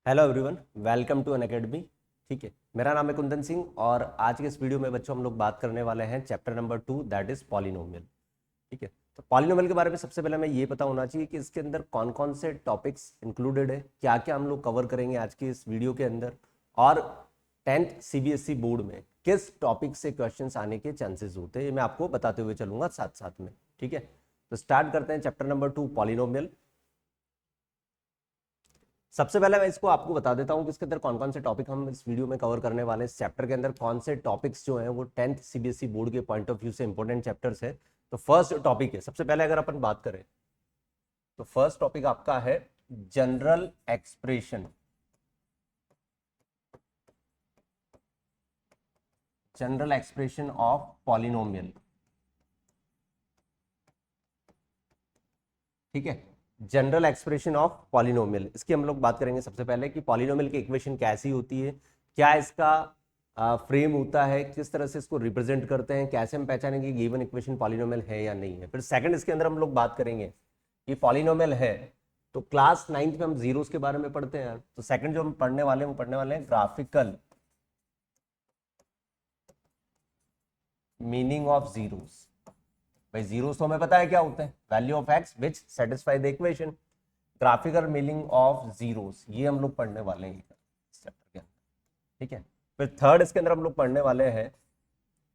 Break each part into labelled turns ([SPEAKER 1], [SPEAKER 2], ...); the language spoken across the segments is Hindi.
[SPEAKER 1] Hello everyone, welcome to Unacademy. ठीक है, मेरा नाम है कुंदन सिंह और आज के इस वीडियो में बच्चों हम लोग बात करने वाले हैं chapter number 2, that is polynomial. ठीक है, तो पॉलिनोमियल के बारे में सबसे पहले हमें ये पता होना चाहिए कि इसके अंदर कौन कौन से टॉपिक्स इंक्लूडेड है, क्या क्या हम लोग कवर करेंगे आज की इस वीडियो के अंदर, और 10th सीबीएसई बोर्ड में किस टॉपिक से क्वेश्चंस आने के चांसेस होते हैं, ये मैं आपको बताते हुए चलूंगा साथ साथ में। ठीक है, तो स्टार्ट करते हैं चैप्टर नंबर 2 पॉलिनोमियल। सबसे पहले मैं इसको आपको बता देता हूं कि इसके अंदर कौन कौन से टॉपिक हम इस वीडियो में कवर करने वाले हैं। इस चैप्टर के अंदर कौन से टॉपिक्स जो हैं वो 10th सीबीएसई बोर्ड के पॉइंट ऑफ व्यू से इंपॉर्टेंट चैप्टर्स है। तो फर्स्ट टॉपिक है, सबसे पहले अगर अपन बात करें तो फर्स्ट टॉपिक आपका है general expression. General expression of polynomial. ठीक है, जनरल एक्सप्रेशन ऑफ पॉलिनोमियल, इसकी हम लोग बात करेंगे सबसे पहले कि पॉलिनोमियल की इक्वेशन कैसी होती है, क्या इसका फ्रेम होता है, किस तरह से इसको रिप्रेजेंट करते हैं, कैसे हम पहचानेंगे गिवन इक्वेशन पॉलिनोमियल है या नहीं है। फिर सेकंड इसके अंदर हम लोग बात करेंगे कि पॉलिनोमियल है तो क्लास 9th में हम जीरोस के बारे में पढ़ते हैं। तो सेकंड जो हम पढ़ने वाले हैं वो पढ़ने वाले हैं ग्राफिकल मीनिंग ऑफ जीरोस। भाई जीरोस तो हमें पता है क्या होते हैं, value of x which satisfy the equation. Graphical meaning of zeros ये हम लोग पढ़ने वाले हैं इस चैप्टर के अंदर। ठीक है, फिर थर्ड इसके अंदर हम लोग पढ़ने वाले हैं,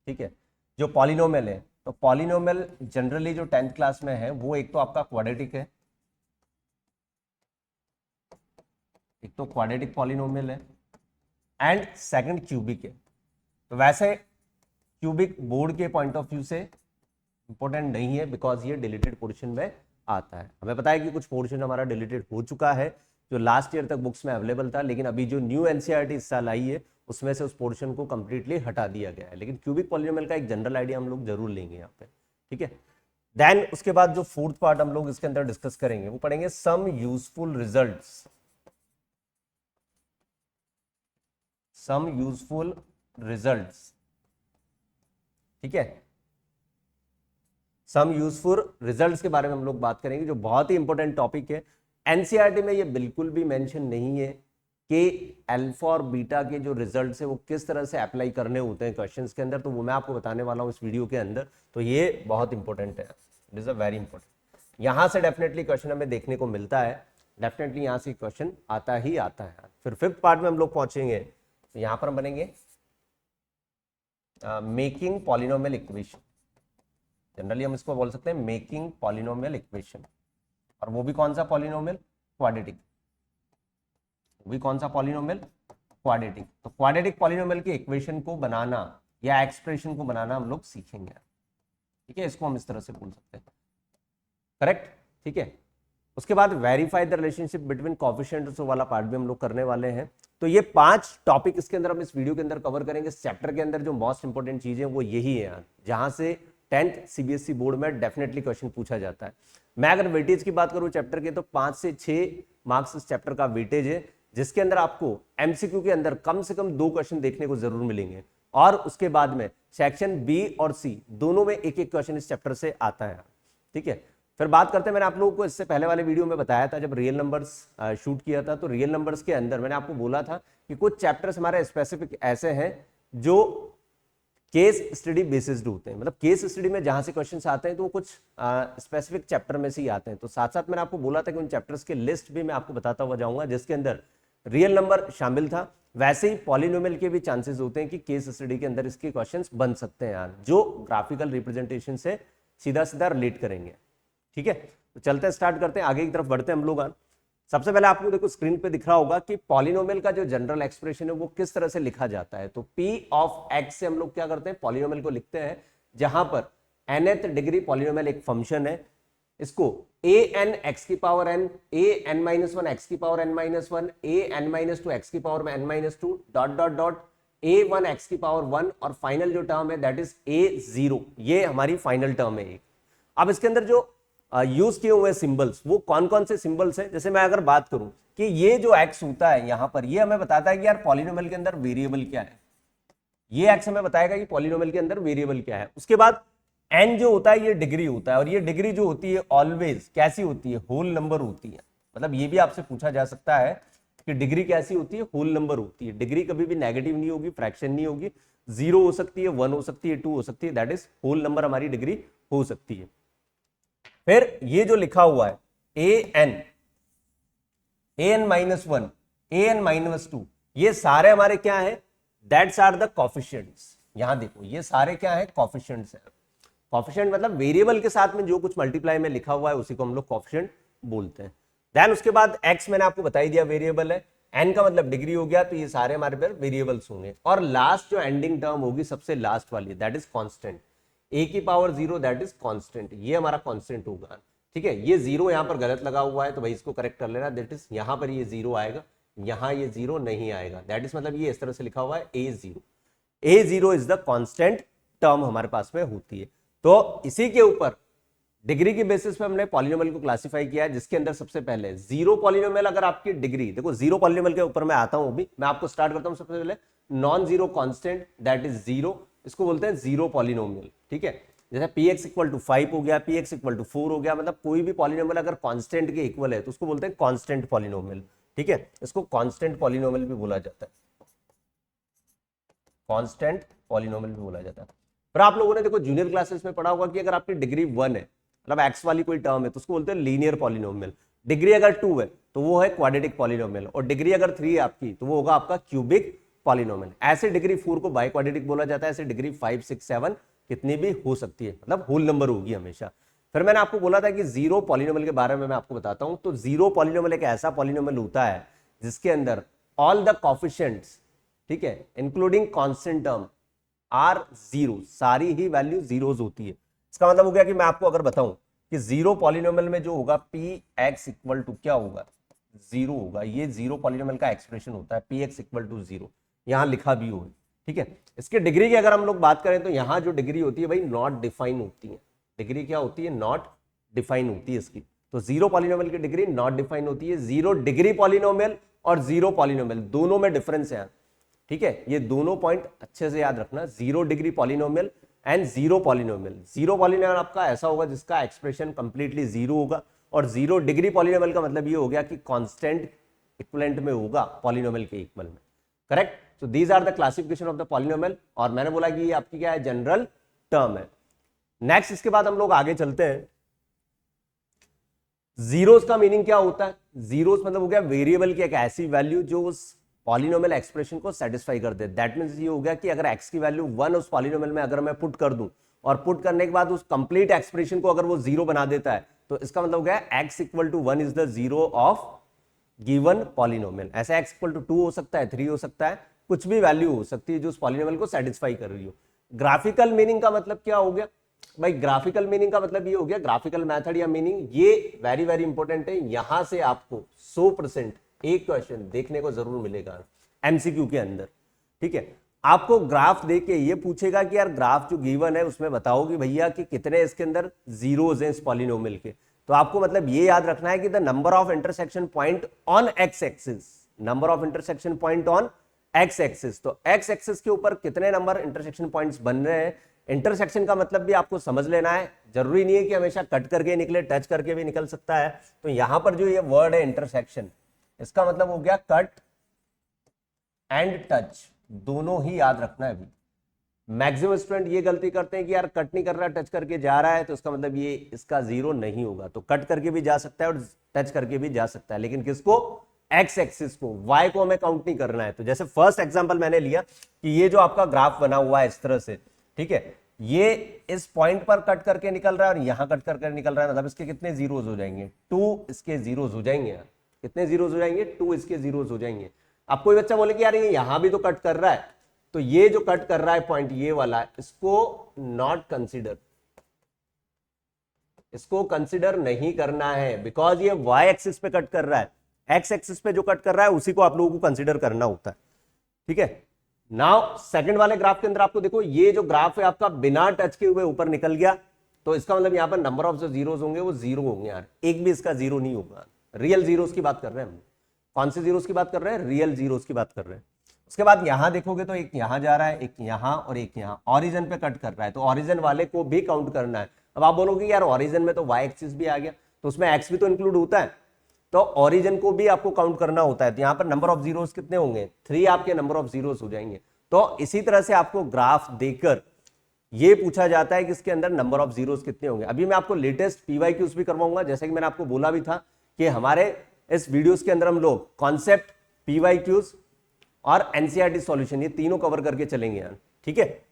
[SPEAKER 1] ठीक है, जो पॉलिनोमियल है। तो पॉलिनोमियल जनरली जो 10th क्लास में है वो एक तो आपका क्वाड्रेटिक है, एक तो क्वाड्रेटिक पॉलिनोमियल है, एंड सेकंड क्यूबिक है। तो वैसे क्यूबिक बोर्ड के पॉइंट ऑफ व्यू से इंपॉर्टेंट नहीं है बिकॉज ये डिलीटेड पोर्शन में आता है। हमें पता है कि कुछ पोर्शन हमारा डिलीटेड हो चुका है जो लास्ट ईयर तक बुक्स में अवेलेबल था, लेकिन अभी जो न्यू एनसीईआरटी इस साल आई है उसमें से उस पोर्शन को कंप्लीटली हटा दिया गया है। लेकिन क्यूबिक पॉलिनोमियल का एक जनरल आइडिया हम लोग जरूर लेंगे यहाँ पे। ठीक है, देन उसके बाद जो फोर्थ पार्ट हम लोग इसके अंदर डिस्कस करेंगे वो पढ़ेंगे some useful results. Some useful results, ठीक है, सम यूजफुल रिजल्ट्स के बारे में हम लोग बात करेंगे जो बहुत ही इंपॉर्टेंट टॉपिक है। एनसीईआरटी में ये बिल्कुल भी मेंशन नहीं है कि अल्फा और बीटा के जो रिजल्ट्स है वो किस तरह से अप्लाई करने होते हैं क्वेश्चंस के अंदर, तो वो मैं आपको बताने वाला हूँ इस वीडियो के अंदर। तो ये बहुत इंपॉर्टेंट है, it is a very important. यहां से डेफिनेटली क्वेश्चन हमें देखने को मिलता है, डेफिनेटली यहां से क्वेश्चन आता ही आता है। फिर फिफ्थ पार्ट में हम लोग पहुंचेंगे, तो यहां पर हम बनेंगे मेकिंग पॉलिनोमियल इक्वेशन। जनरली हम इसको बोल सकते हैं मेकिंग पॉलिनोमियल इक्वेशन, और वो भी कौन सा पॉलिनोमियल, क्वाड्रेटिक। वो भी कौन सा पॉलिनोमियल, क्वाड्रेटिक। तो क्वाड्रेटिक पॉलिनोमियल की इक्वेशन को बनाना या एक्सप्रेशन को बनाना हम लोग सीखेंगे। ठीक है, इसको हम इस तरह से बोल सकते हैं, करेक्ट। ठीक है, उसके बाद verify the relationship between coefficients वाला पार्ट भी हम लोग करने वाले हैं। तो ये 5 टॉपिक इसके अंदर हम इस वीडियो के अंदर कवर करेंगे। इस चैप्टर के अंदर जो मोस्ट इंपोर्टेंट चीज है वो यही है जहां से 10th सीबीएसई बोर्ड में डेफिनेटली क्वेश्चन पूछा जाता है। मैं अगर वेटेज की बात करूं चैप्टर के, तो 5 से 6 मार्क्स इस चैप्टर का वेटेज है, जिसके अंदर आपको एमसीक्यू के अंदर कम से कम 2 क्वेश्चन देखने को जरूर मिलेंगे, और उसके बाद में सेक्शन बी और सी दोनों में एक एक क्वेश्चन इस चैप्टर से आता है। ठीक है, फिर बात करते हैं, मैंने आप लोगों को इससे पहले वाले वीडियो में बताया था, जब रियल नंबर्स शूट किया था, तो रियल नंबर्स के अंदर मैंने आपको बोला था कि कुछ चैप्टर्स हमारे स्पेसिफिक ऐसे हैं जो केस स्टडी बेसिस्ड होते हैं। मतलब केस स्टडी में जहां से क्वेश्चंस आते हैं तो वो कुछ स्पेसिफिक चैप्टर में से ही आते हैं। तो साथ साथ मैंने आपको बोला था कि उन चैप्टर्स के लिस्ट भी मैं आपको बताता हुआ जाऊंगा जिसके अंदर रियल नंबर शामिल था। वैसे ही पॉलिनोमियल के भी चांसेस होते हैं कि केस स्टडी के अंदर इसके क्वेश्चंस बन सकते हैं जो ग्राफिकल रिप्रेजेंटेशन से सीधा सीधा रिलेट करेंगे। ठीक है, तो चलते हैं, स्टार्ट करते हैं, आगे की तरफ बढ़ते हैं हम लोग। सबसे पहले आपको देखो स्क्रीन पे दिख रहा होगा कि पॉलिनोमियल का जो जनरल एक्सप्रेशन है वो किस तरह से लिखा जाता है। तो p ऑफ x से हम लोग क्या करते हैं, पॉलिनोमियल को लिखते हैं, जहां पर nth डिग्री पॉलिनोमियल एक फंक्शन है, इसको a n x की power n, a n minus 1 x की power n minus 1, a n minus 2 x की power n minus 2 dot dot dot a 1 x की पावर 1, और फाइनल जो टर्म है दैट इज a 0, ये हमारी फाइनल टर्म है एक। अब इसके अंदर जो यूज किए हुए सिंबल्स वो कौन कौन से सिंबल्स हैं, जैसे मैं अगर बात करूं कि ये जो x होता है यहां पर, ये हमें बताता है कि यार पॉलिनोमियल के अंदर वेरिएबल क्या है। ये x हमें बताएगा कि पॉलिनोमियल के अंदर वेरिएबल क्या है। उसके बाद n जो होता है ये डिग्री होता है, और ये डिग्री जो होती है ऑलवेज कैसी होती है, होल नंबर होती है। मतलब ये भी आपसे पूछा जा सकता है कि डिग्री कैसी होती है, होल नंबर होती है। डिग्री कभी भी नेगेटिव नहीं होगी, फ्रैक्शन नहीं होगी, 0 हो सकती है, 1 हो सकती है, 2 हो सकती है, दैट इज होल नंबर हमारी डिग्री हो सकती है। फिर ये जो लिखा हुआ है an -1, an -2, ये सारे हमारे क्या है, दैट्स आर द कोफिशिएंट्स। यहां देखो ये सारे क्या है, कोफिशिएंट्स है। कोफिशिएंट मतलब वेरिएबल के साथ में जो कुछ मल्टीप्लाई में लिखा हुआ है उसी को हम लोग कोफिशिएंट बोलते हैं। देन उसके बाद x मैंने आपको बता ही दिया वेरिएबल है, n का मतलब डिग्री हो गया, तो ये सारे हमारे पर वेरिएबल्स होंगे। और लास्ट जो एंडिंग टर्म होगी सबसे लास्ट वाली, दैट इज कांस्टेंट, a की पावर 0, दैट इज कांस्टेंट, ये हमारा कांस्टेंट होगा। ठीक है, ये 0 यहां पर गलत लगा हुआ है तो भाई इसको करेक्ट कर लेना, दैट इज यहां पर ये 0 आएगा, यहां ये 0 नहीं आएगा, दैट इज मतलब ये इस तरह से लिखा हुआ है a0 is the constant term हमारे पास में होती है। तो इसी के ऊपर डिग्री के बेसिस पे हमने पॉलिनोमियल को क्लासिफाई किया है, जिसके अंदर सबसे पहले जीरो पॉलिनोमियल, अगर आपकी डिग्री देखो, जीरो पॉलिनोमियल के ऊपर मैं आता हूं, अभी मैं आपको स्टार्ट करता हूं सबसे पहले non zero constant, that is 0, इसको बोलते हैं जीरो पॉलिनोमियल। ठीक है, जैसे px इक्वल टू 5 हो गया, px इक्वल टू 4 हो गया, मतलब कोई भी पॉलिनोमियल अगर कांस्टेंट के इक्वल है तो उसको बोलते हैं कांस्टेंट पॉलिनोमियल। ठीक है, इसको कांस्टेंट पॉलिनोमियल भी बोला जाता है, कांस्टेंट पॉलिनोमियल भी बोला जाता है। पर आप लोगों ने देखो जूनियर क्लासेस में पढ़ा होगा कि अगर आपकी डिग्री 1 है, मतलब x वाली कोई टर्म है, तो उसको बोलते हैं लीनियर पॉलिनोमियल। डिग्री अगर 2 है तो वो है क्वाड्रेटिक पॉलिनोमियल, और डिग्री अगर 3 है आपकी तो वो होगा आपका क्यूबिक पॉलिनोमियल। ऐसे डिग्री 4 को बाई क्वाड्रेटिक बोला जाता है, ऐसे डिग्री 5, 6, 7 कितनी भी हो सकती है, मतलब होल नंबर होगी हमेशा। फिर मैंने आपको बोला था कि जीरो पॉलिनोमियल के बारे में मैं आपको बताता हूं। तो जीरो पॉलिनोमियल एक ऐसा पॉलिनोमियल होता है जिसके अंदर ऑल द कोफिशिएंट्स, ठीक है, including constant term, are zero, सारी ही वैल्यू जीरोज होती है। इसका मतलब हो गया कि मैं आपको अगर बताऊं कि जीरो पॉलिनोमियल में जो होगा पी एक्स इक्वल टू क्या होगा, जीरो होगा। ये जीरो पॉलिनोमियल का एक्सप्रेशन होता है p x equal to zero, यहां लिखा भी हो। ठीक है, इसके डिग्री की अगर हम लोग बात करें तो यहां जो डिग्री होती है भाई नॉट डिफाइन होती है। डिग्री क्या होती है, नॉट डिफाइन होती है इसकी। तो जीरो पॉलिनोमियल की डिग्री नॉट डिफाइन होती है। जीरो डिग्री पॉलिनोमियल और जीरो पॉलिनोमियल दोनों में डिफरेंस है। ठीक है, ये दोनों पॉइंट अच्छे से याद रखना, zero degree polynomial and zero polynomial. Zero polynomial आपका ऐसा होगा जिसका एक्सप्रेशन कंप्लीटली जीरो होगा, और जीरो डिग्री पॉलिनोमियल का मतलब ये हो गया कि कांस्टेंट इक्विवेलेंट में होगा पॉलिनोमियल के इक्वल में। Correct, so these are the classification of the polynomial, और मैंने बोला कि ये आपकी क्या है, जनरल टर्म है। नेक्स्ट इसके बाद हम लोग आगे चलते हैं। जीरोस का मीनिंग क्या होता है, जीरोस मतलब हो गया वेरिएबल की एक ऐसी वैल्यू जो उस पॉलिनोमियल एक्सप्रेशन को सेटिस्फाई कर दे। दैट मींस ये हो गया कि अगर x की वैल्यू 1 उस पॉलिनोमियल में अगर मैं पुट कर दूं, और पुट करने के बाद उस कंप्लीट एक्सप्रेशन को अगर वो जीरो बना देता है, तो इसका मतलब हो गया x equal to 1 is the zero of given polynomial. ऐसा x इक्वल टू 2 हो सकता है, 3 हो सकता है, कुछ भी वैल्यू हो सकती है जो उस पॉलिनोमियल को सेटिस्फाई कर रही हो। ग्राफिकल मीनिंग का मतलब क्या हो गया भाई, ग्राफिकल मीनिंग का मतलब ये हो गया, ग्राफिकल मेथड या मीनिंग, ये वेरी वेरी इंपॉर्टेंट है। यहां से आपको 100% एक क्वेश्चन देखने को जरूर मिलेगा एमसीक्यू के अंदर। ठीक है, आपको ग्राफ देके ये पूछेगा कि यार ग्राफ जो गिवन है उसमें बताओ कि भैया कि कितने इसके अंदर जीरोज हैं इस पॉलिनोमियल के। तो आपको मतलब ये याद रखना है कि the number of intersection point on x axis, number of intersection point on x axis. तो एक्स एक्सिस के ऊपर कितने नंबर इंटरसेक्शन पॉइंट्स बन रहे हैं। इंटरसेक्शन का मतलब भी आपको समझ लेना है, जरूरी नहीं है कि हमेशा कट करके निकले, टच करके भी निकल सकता है। तो यहां पर जो ये वर्ड है इंटरसेक्शन, इसका मतलब हो गया कट एंड टच, दोनों ही याद रखना है। अभी मैक्सिमम स्टूडेंट ये गलती करते हैं कि यार कट नहीं कर रहा, टच करके जा रहा है, तो इसका मतलब ये इसका जीरो नहीं होगा। तो कट करके भी जा सकता है और टच करके भी जा सकता है, लेकिन किसको, एक्स एक्सिस को, वाई को हमें काउंट नहीं करना है। तो जैसे फर्स्ट एग्जांपल मैंने लिया कि ये जो आपका ग्राफ बना हुआ है इस तरह से, ठीक है, ये इस पॉइंट पर कट करके निकल रहा है और यहां कट करके निकल रहा है, मतलब इसके कितने जीरोज हो जाएंगे, 2 इसके जीरोज हो जाएंगे। यार कितने जीरोज हो जाएंगे, 2 इसके जीरोज हो जाएंगे। अब कोई बच्चा बोले कि यार ये यहां भी तो कट कर रहा है, तो ये जो कट कर रहा है पॉइंट ये वाला, इसको नॉट कंसीडर, इसको कंसीडर नहीं करना है, बिकॉज ये वाई एक्सिस पे कट कर रहा है। एक्स एक्सिस पे जो कट कर रहा है उसी को आप लोगों को कंसीडर करना होता है। ठीक है, नाउ सेकंड वाले ग्राफ के अंदर आपको देखो, ये जो ग्राफ है आपका बिना टच के हुए ऊपर निकल गया, तो इसका मतलब यहां पर नंबर ऑफ जो जीरोस होंगे वो जीरो होंगे। यार एक भी इसका जीरो नहीं होगा। रियल जीरोस की बात कर रहे हैं हम, कौन से जीरोस की बात कर रहे हैं, रियल जीरोस की बात कर रहे हैं। उसके बाद यहां देखोगे तो एक यहां जा रहा है, एक यहां और एक यहां, ऑरिजिन पे कट कर रहा है, तो ऑरिजिन वाले को भी काउंट करना है। अब आप बोलोगे यार ऑरिजिन में तो वाई एक्सिस भी आ गया, तो उसमें एक्स भी तो इंक्लूड होता है। तो तो ओरिजिन को भी आपको काउंट करना होता है। तो यहाँ पर नंबर ऑफ जीरोस कितने होंगे, 3 आपके नंबर ऑफ जीरोस हो जाएंगे। तो इसी तरह से आपको ग्राफ देकर ये पूछा जाता है कि इसके अंदर नंबर ऑफ जीरोस कितने होंगे। अभी मैं आपको लेटेस्ट पीवाईक्यूज भी करवाऊंगा, जैसे कि मैंने आपको बोला भी था कि हमारे इस वीडियोस के अंदर हम लोग कॉन्सेप्ट, पीवाईक्यूज और एनसीईआरटी सॉल्यूशन ये तीनों कवर करके चलेंगे यार, ठीक है।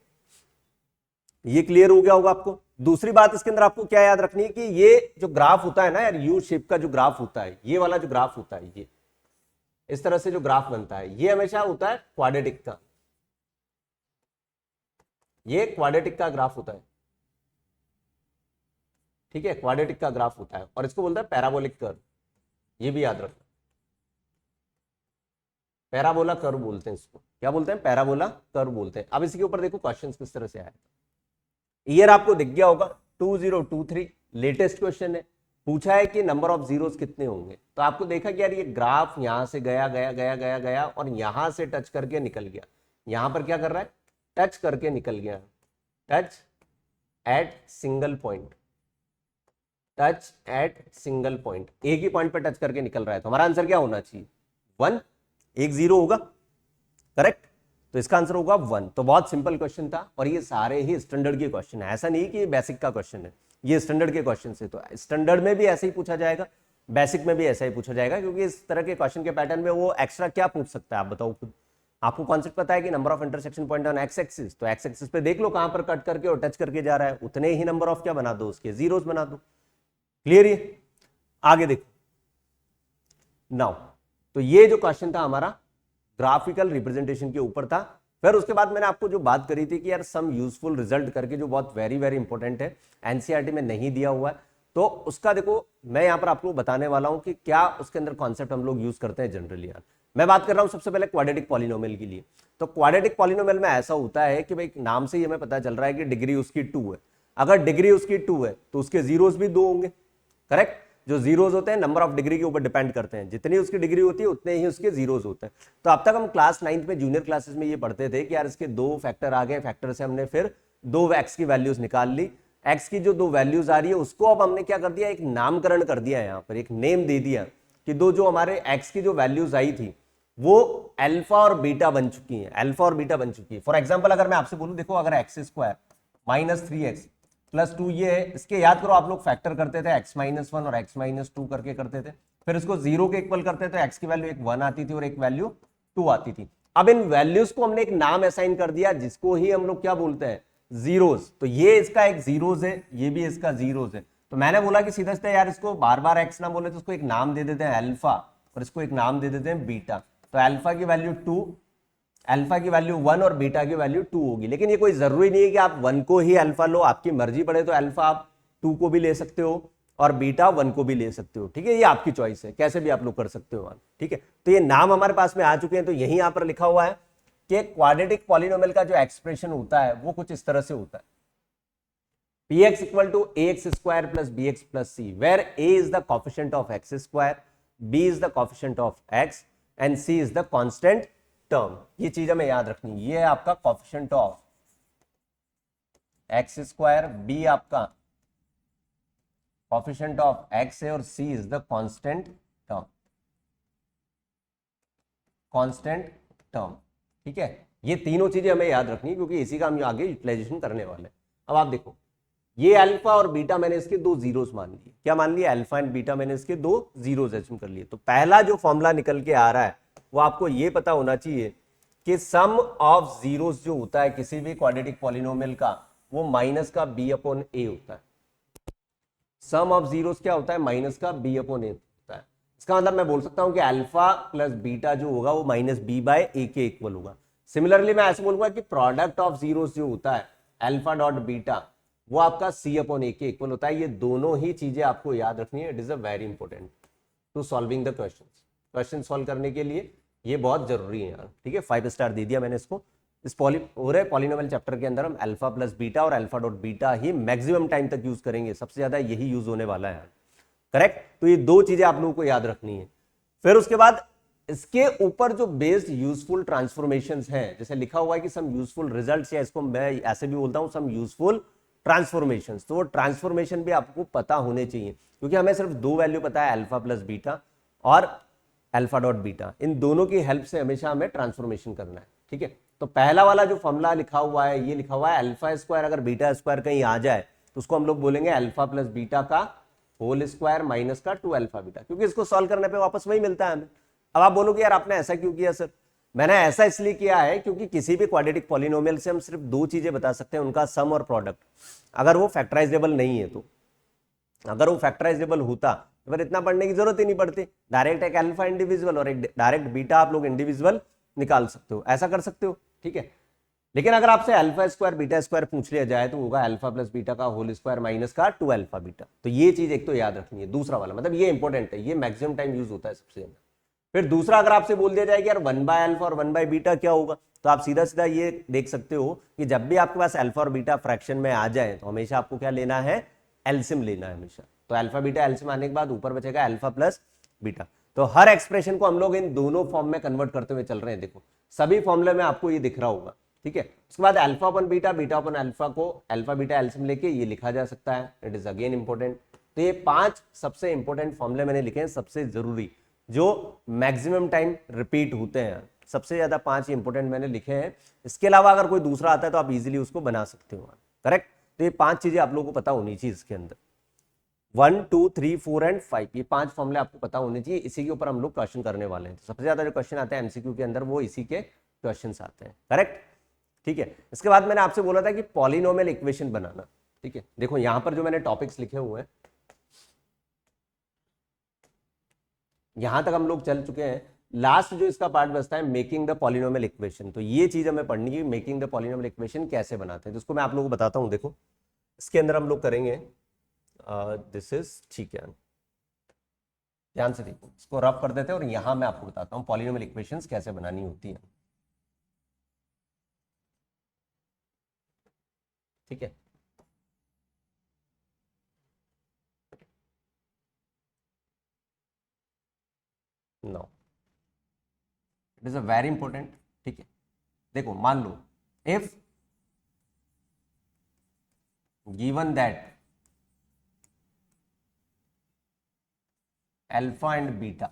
[SPEAKER 1] ये क्लियर हो गया होगा आपको। दूसरी बात इसके अंदर आपको क्या याद रखनी है कि ये जो ग्राफ होता है ना यार, यू शेप का जो ग्राफ होता है, ये वाला जो ग्राफ होता है, ये इस तरह से जो ग्राफ बनता है, ये हमेशा होता है क्वाड्रेटिक का। ये क्वाड्रेटिक का ग्राफ होता है, ठीक है, क्वाड्रेटिक का ग्राफ होता है और इसको बोलते हैं पैराबोलिक कर्व। ये भी याद रखना, पैराबोला कर्व बोलते हैं इसको। क्या बोलते हैं, पैराबोला कर्व बोलते हैं। अब इसके ऊपर देखो क्वेश्चन किस तरह से आया। ईयर आपको दिख गया होगा 2023, लेटेस्ट क्वेश्चन है। पूछा है कि नंबर ऑफ जीरोस कितने होंगे। तो आपको देखा कि यार ये ग्राफ यहां से गया गया गया गया गया और यहां से टच करके निकल गया। यहां पर क्या कर रहा है, टच करके निकल गया, touch eight single point, touch eight single point, एक ही पॉइंट पर टच करके निकल रहा है। तो हमारा आंसर क्या होना चाहिए, 1, एक जीरो होगा, करेक्ट। तो इसका आंसर होगा 1। तो बहुत सिंपल क्वेश्चन था और ये सारे ही स्टैंडर्ड के क्वेश्चन है, ऐसा नहीं कि ये बेसिक का क्वेश्चन है, ये स्टैंडर्ड के क्वेश्चन से। तो स्टैंडर्ड में भी ऐसे ही पूछा जाएगा, बेसिक में भी ऐसा ही पूछा जाएगा, क्योंकि इस तरह के क्वेश्चन के पैटर्न में वो एक्स्ट्रा क्या पूछ सकता है आप बताओ खुद। आपको कॉन्सेप्ट पता है कि number of intersection point on x axis, तो एक्स एक्सिस पे देख लो कहां पर कट करके और टच करके जा रहा है, उतने ही नंबर ऑफ क्या बना दो, उसके जीरोस बना दो। क्लियर, ये आगे देखो नाउ। तो ये जो क्वेश्चन था हमारा ग्राफिकल रिप्रेजेंटेशन के ऊपर था। फिर उसके बाद मैंने आपको जो बात करी थी कि यार सम यूजफुल रिजल्ट करके, जो बहुत वेरी वेरी इंपॉर्टेंट है, एनसीईआरटी में नहीं दिया हुआ है, तो उसका देखो मैं यहां पर आपको बताने वाला हूं कि क्या उसके अंदर कॉन्सेप्ट हम लोग यूज करते हैं जनरली। यार मैं बात कर रहा हूं सबसे पहले क्वाड्रेटिक पॉलिनोमियल के लिए। तो क्वाड्रेटिक पॉलिनोमियल में ऐसा होता है कि भाई नाम से ही हमें पता चल रहा है कि डिग्री उसकी 2 है। अगर डिग्री उसकी 2 है तो उसके जीरोस भी 2 होंगे, करेक्ट। जो जीरोस होते हैं नंबर ऑफ डिग्री के ऊपर डिपेंड करते हैं, जितनी उसकी डिग्री होती है उतने ही उसके जीरोस होते हैं। तो अब तक हम क्लास 9th में जूनियर क्लासेस में ये पढ़ते थे कि यार इसके 2 फैक्टर आ गए, फैक्टर से हमने फिर 2 एक्स की वैल्यूज निकाल ली। एक्स की जो 2 वैल्यूज आ रही है उसको अब हमने क्या कर दिया, एक नामकरण कर दिया, यहाँ पर एक नेम दे दिया कि जो हमारे एक्स की जो वैल्यूज आई थी वो अल्फा और बीटा बन चुकी है, अल्फा और बीटा बन चुकी है। फॉर एग्जाम्पल अगर मैं आपसे बोलूं, देखो अगर x square minus 3x plus 2 ये है, इसके याद करो आप लोग फैक्टर करते थे x माइनस 1 और x माइनस 2 करके करते थे, फिर इसको 0 के इक्वल करते थे, x की वैल्यू एक 1 आती थी और एक वैल्यू 2 आती थी। अब इन वैल्यूज को हमने एक नाम असाइन कर दिया जिसको ही हम लोग क्या बोलते हैं, जीरोस। तो ये इसका एक जीरोस है, ये भी इसका जीरोस है। तो मैंने बोला कि सीधा सीधा यार इसको बार बार x ना बोले तो इसको एक नाम दे देते हैं अल्फा और इसको एक नाम दे देते हैं बीटा। तो अल्फा की वैल्यू 2, अल्फा की वैल्यू 1 और बीटा की वैल्यू 2 होगी। लेकिन ये कोई जरूरी नहीं है कि आप 1 को ही अल्फा लो, आपकी मर्जी पड़े तो अल्फा आप 2 को भी ले सकते हो और बीटा 1 को भी ले सकते हो, ठीक है। ये आपकी चॉइस है, कैसे भी आप लोग कर सकते हो, ठीक है। तो ये नाम हमारे पास में आ चुके हैं। तो यही यहां पर लिखा हुआ है कि क्वाड्रेटिक पॉलिनोमियल का जो एक्सप्रेशन होता है वो कुछ इस तरह से होता है, px equal to ax square plus bx plus c, where a is the coefficient of x square, b is the coefficient of x and c is the constant term. ये चीज हमें याद रखनी है। ये है आपका coefficient of X square, B आपका कोफिशिएंट ऑफ एक्स है और C is the constant term, constant term, ठीक है। ये तीनों चीजें हमें याद रखनी है क्योंकि इसी का हम आगे यूटिलाइजेशन करने वाले हैं। अब आप देखो, ये अल्फा और बीटा मैंने इसके 2 जीरोस मान लिए। क्या मान लिया, अल्फा एंड बीटा मैंने इसके 2 जीरोस एज्यूम कर लिए। तो पहला जो फॉर्मूला निकल के आ रहा है वो आपको ये पता होना चाहिए कि सम ऑफ जीरोस जो होता है किसी भी क्वाड्रेटिक पॉलिनोमियल का, वो माइनस का b अपॉन ए होता है। सम ऑफ जीरोस क्या होता है, माइनस का b अपॉन ए होता है। इसका मतलब मैं बोल सकता हूं कि अल्फा प्लस बीटा जो होगा वो माइनस b बाय ए के इक्वल होगा। सिमिलरली मैं ऐसे बोलूंगा कि प्रोडक्ट ऑफ जीरोस जो होता है अल्फा डॉट बीटा, वो आपका c अपॉन ए के इक्वल होता है। ये दोनों ही चीजें आपको याद रखनी है। It is a very important to solving the question solve करने के लिए ये बहुत जरूरी है यार, ठीक है। 5 स्टार दे दिया मैंने इसको। इस पॉलिनोमियल चैप्टर के अंदर हम अल्फा प्लस बीटा और अल्फा डॉट बीटा ही मैक्सिमम टाइम तक यूज करेंगे, सबसे ज्यादा यही यूज होने वाला है, करेक्ट। तो ये 2 चीजें आप लोगों को याद रखनी है। फिर उसके बाद इसके ऊपर जो बेस्ड यूजफुल ट्रांसफॉर्मेशंस हैं, जैसे लिखा हुआ है कि सम यूजफुल रिजल्ट्स, या इसको मैं ऐसे भी बोलता हूं सम यूजफुल ट्रांसफॉर्मेशंस। तो वो ट्रांसफॉर्मेशन भी आपको पता होने चाहिए क्योंकि हमें सिर्फ 2 वैल्यू पता है, अल्फा प्लस बीटा और अल्फा डॉट बीटा, इन दोनों की हेल्प से हमेशा हमें ट्रांसफॉर्मेशन करना है। ठीक है, तो पहला वाला जो फॉर्मूला लिखा हुआ है, ये लिखा हुआ है अल्फा स्क्वायर अगर बीटा स्क्वायर कहीं आ जाए तो उसको हम लोग बोलेंगे अल्फा प्लस बीटा का होल स्क्वायर माइनस का 2 अल्फा बीटा, क्योंकि इसको सॉल्व करने पे वापस वही मिलता है हमें। अब आप बोलोगे यार आपने ऐसा क्यों किया सर? मैंने ऐसा इसलिए किया है क्योंकि किसी भी क्वाड्रेटिक पॉलिनोमियल से हम सिर्फ दो चीजें बता सकते हैं, उनका सम और प्रोडक्ट, अगर वो फैक्टराइजेबल नहीं है तो। अगर वो फैक्टराइजेबल होता तो फिर इतना पढ़ने की जरूरत ही नहीं पड़ती, डायरेक्ट एक अल्फा इंडिविजुअल और एक डायरेक्ट बीटा आप लोग इंडिविजुअल निकाल सकते हो, ऐसा कर सकते हो। ठीक है, लेकिन अगर आपसे अल्फा स्क्वायर बीटा स्क्वायर पूछ लिया जाए तो होगा अल्फा प्लस बीटा का होल स्क्वायर माइनस का 2 अल्फा बीटा। तो ये चीज एक तो याद रखनी है। दूसरा वाला मतलब ये इंपॉर्टेंट है, ये मैक्सिमम टाइम यूज होता है सबसे ज्यादा। फिर दूसरा अगर आपसे बोल दिया जाए कि यार 1 बाय अल्फा और 1 बाय बीटा क्या होगा, तो आप सीधा सीधा ये देख सकते हो कि जब भी आपके पास अल्फा और बीटा फ्रैक्शन में आ जाए तो हमेशा आपको क्या लेना है, एलसिम लेना है हमेशा। तो अल्फा बीटा एलसिम आने के बाद ऊपर बचेगा अल्फा प्लस बीटा। तो हर एक्सप्रेशन को हम लोग इन दोनों फॉर्म में कन्वर्ट करते हुए चल रहे हैं। देखो सभी फॉर्मूले में आपको ये दिख रहा होगा। ठीक है, उसके बाद अल्फा अपन बीटा, बीटा अपन अल्फा को अल्फा बीटा एलसिम लेके ये लिखा जा सकता है। It is again important. तो ये 5 सबसे इंपॉर्टेंट फॉर्मूले मैंने लिखे हैं, सबसे जरूरी, जो मैक्सिमम टाइम रिपीट होते हैं, सबसे ज्यादा 5 इंपॉर्टेंट मैंने लिखे हैं। इसके अलावा अगर कोई दूसरा आता है तो आप इजीली उसको बना सकते हो। करेक्ट, तो ये 5 चीजें आप लोगों को पता होनी चाहिए इसके अंदर। 1 2 3 4 एंड 5, ये 5 फॉर्मूले आपको पता होने चाहिए। इसी के ऊपर हम लोग क्वेश्चन करने वाले हैं। तो सबसे ज्यादा जो क्वेश्चन आते हैं एमसीक्यू के अंदर वो इसी के क्वेश्चन आते हैं। करेक्ट, ठीक है। इसके बाद मैंने आपसे बोला था कि पॉलिनोमियल इक्वेशन बनाना। ठीक है, देखो यहां पर जो मैंने टॉपिक्स लिखे हुए हैं, यहां तक हम लोग चल चुके हैं। लास्ट जो इसका पार्ट बचता है मेकिंग द पॉलिनोमियल इक्वेशन, तो ये चीज हमें पढ़नी है, मेकिंग द पॉलिनोमियल इक्वेशन कैसे बनाते हैं। तो इसको मैं आप लोगों को बताता हूं। देखो इसके अंदर हम लोग करेंगे दिस इज, ठीक है, ध्यान से देखो, इसको रफ कर देते हैं और यहां मैं आपको बताता हूं पॉलिनोमियल इक्वेशंस कैसे बनानी होती है। ठीक है, no, it is a very important. ठीक है, देखो मान लो if given that alpha and beta,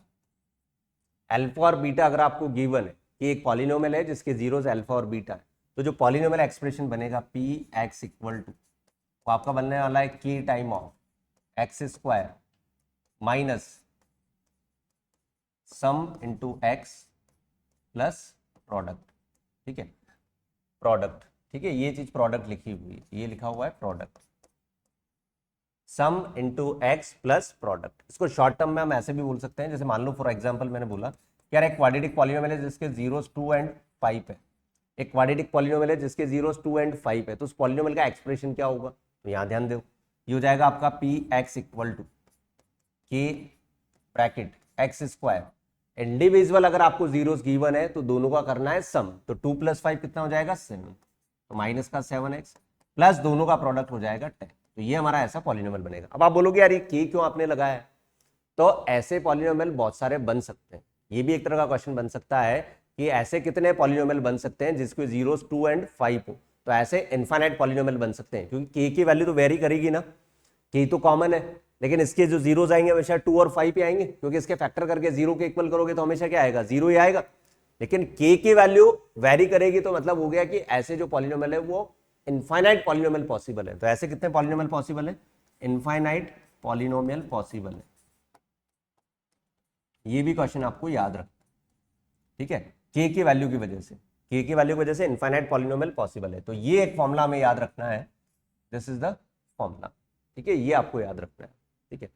[SPEAKER 1] alpha और बीटा अगर आपको गिवन है कि एक पॉलिनोमियल है जिसके जीरोस अल्फा और बीटा है, तो जो पॉलिनोमियल एक्सप्रेशन बनेगा पी एक्स इक्वल टू, वो आपका बनने वाला है के time of X square minus sum into x plus product. ठीक है, प्रोडक्ट, ठीक है, ये चीज प्रोडक्ट लिखी हुई है, ये लिखा हुआ है प्रोडक्ट, सम इंटू एक्स प्लस प्रोडक्ट। इसको शॉर्ट टर्म में हम ऐसे भी बोल सकते हैं, जैसे मान लो फॉर एग्जांपल मैंने बोला कि यार एक क्वाड्रेटिक पॉलिनोमियल है जिसके जीरोस 2 एंड 5 है, एक क्वाड्रेटिक पॉलिनोमियल है जिसके जीरोस 2 एंड 5 है, तो उस पॉलिनोमियल का एक्सप्रेशन क्या होगा, तो यहां ध्यान दो, ये हो जाएगा आपका पी एक्स इक्वल टू के ब्रैकेट एक्स स्क्वायर, इंडिविजुअल अगर आपको जीरोस गिवन है तो दोनों का करना है सम, तो 2 + 5 कितना हो जाएगा 7, तो माइनस का 7x प्लस दोनों का प्रोडक्ट हो जाएगा 10। तो ये हमारा ऐसा पॉलिनोमियल बनेगा। अब आप बोलोगे यार ये के क्यों आपने लगाया है, तो ऐसे पॉलिनोमियल बहुत सारे बन सकते हैं। ये भी एक तरह का क्वेश्चन बन सकता है कि ऐसे कितने पॉलिनोमियल बन सकते हैं जिसके जीरोस 2 एंड 5 हो, तो ऐसे इनफाइनाइट पॉलिनोमियल बन सकते हैं, क्योंकि के की वैल्यू तो वेरी करेगी ना, के तो कॉमन है, लेकिन इसके जो जीरोस आएंगे हमेशा 2 और 5 ही आएंगे, क्योंकि इसके फैक्टर करके 0 के इक्वल करोगे तो हमेशा क्या आएगा, 0 ही आएगा। लेकिन के की वैल्यू वेरी करेगी, तो मतलब हो गया कि ऐसे जो पॉलिनोमियल है वो इनफाइनाइट पॉलिनोमियल पॉसिबल है। तो ऐसे कितने पॉलिनोमियल पॉसिबल है, इनफाइनाइट पॉलिनोमियल पॉसिबल है। ये भी क्वेश्चन आपको याद रख, ठीक है, के की वैल्यू की वजह से, के की वैल्यू की वजह से इनफाइनाइट पॉलिनोमियल पॉसिबल है। तो ये एक फॉर्मूला हमें याद रखना है, दिस इज द फॉर्मूला। ठीक है, ये आपको याद रखना है। ठीक है,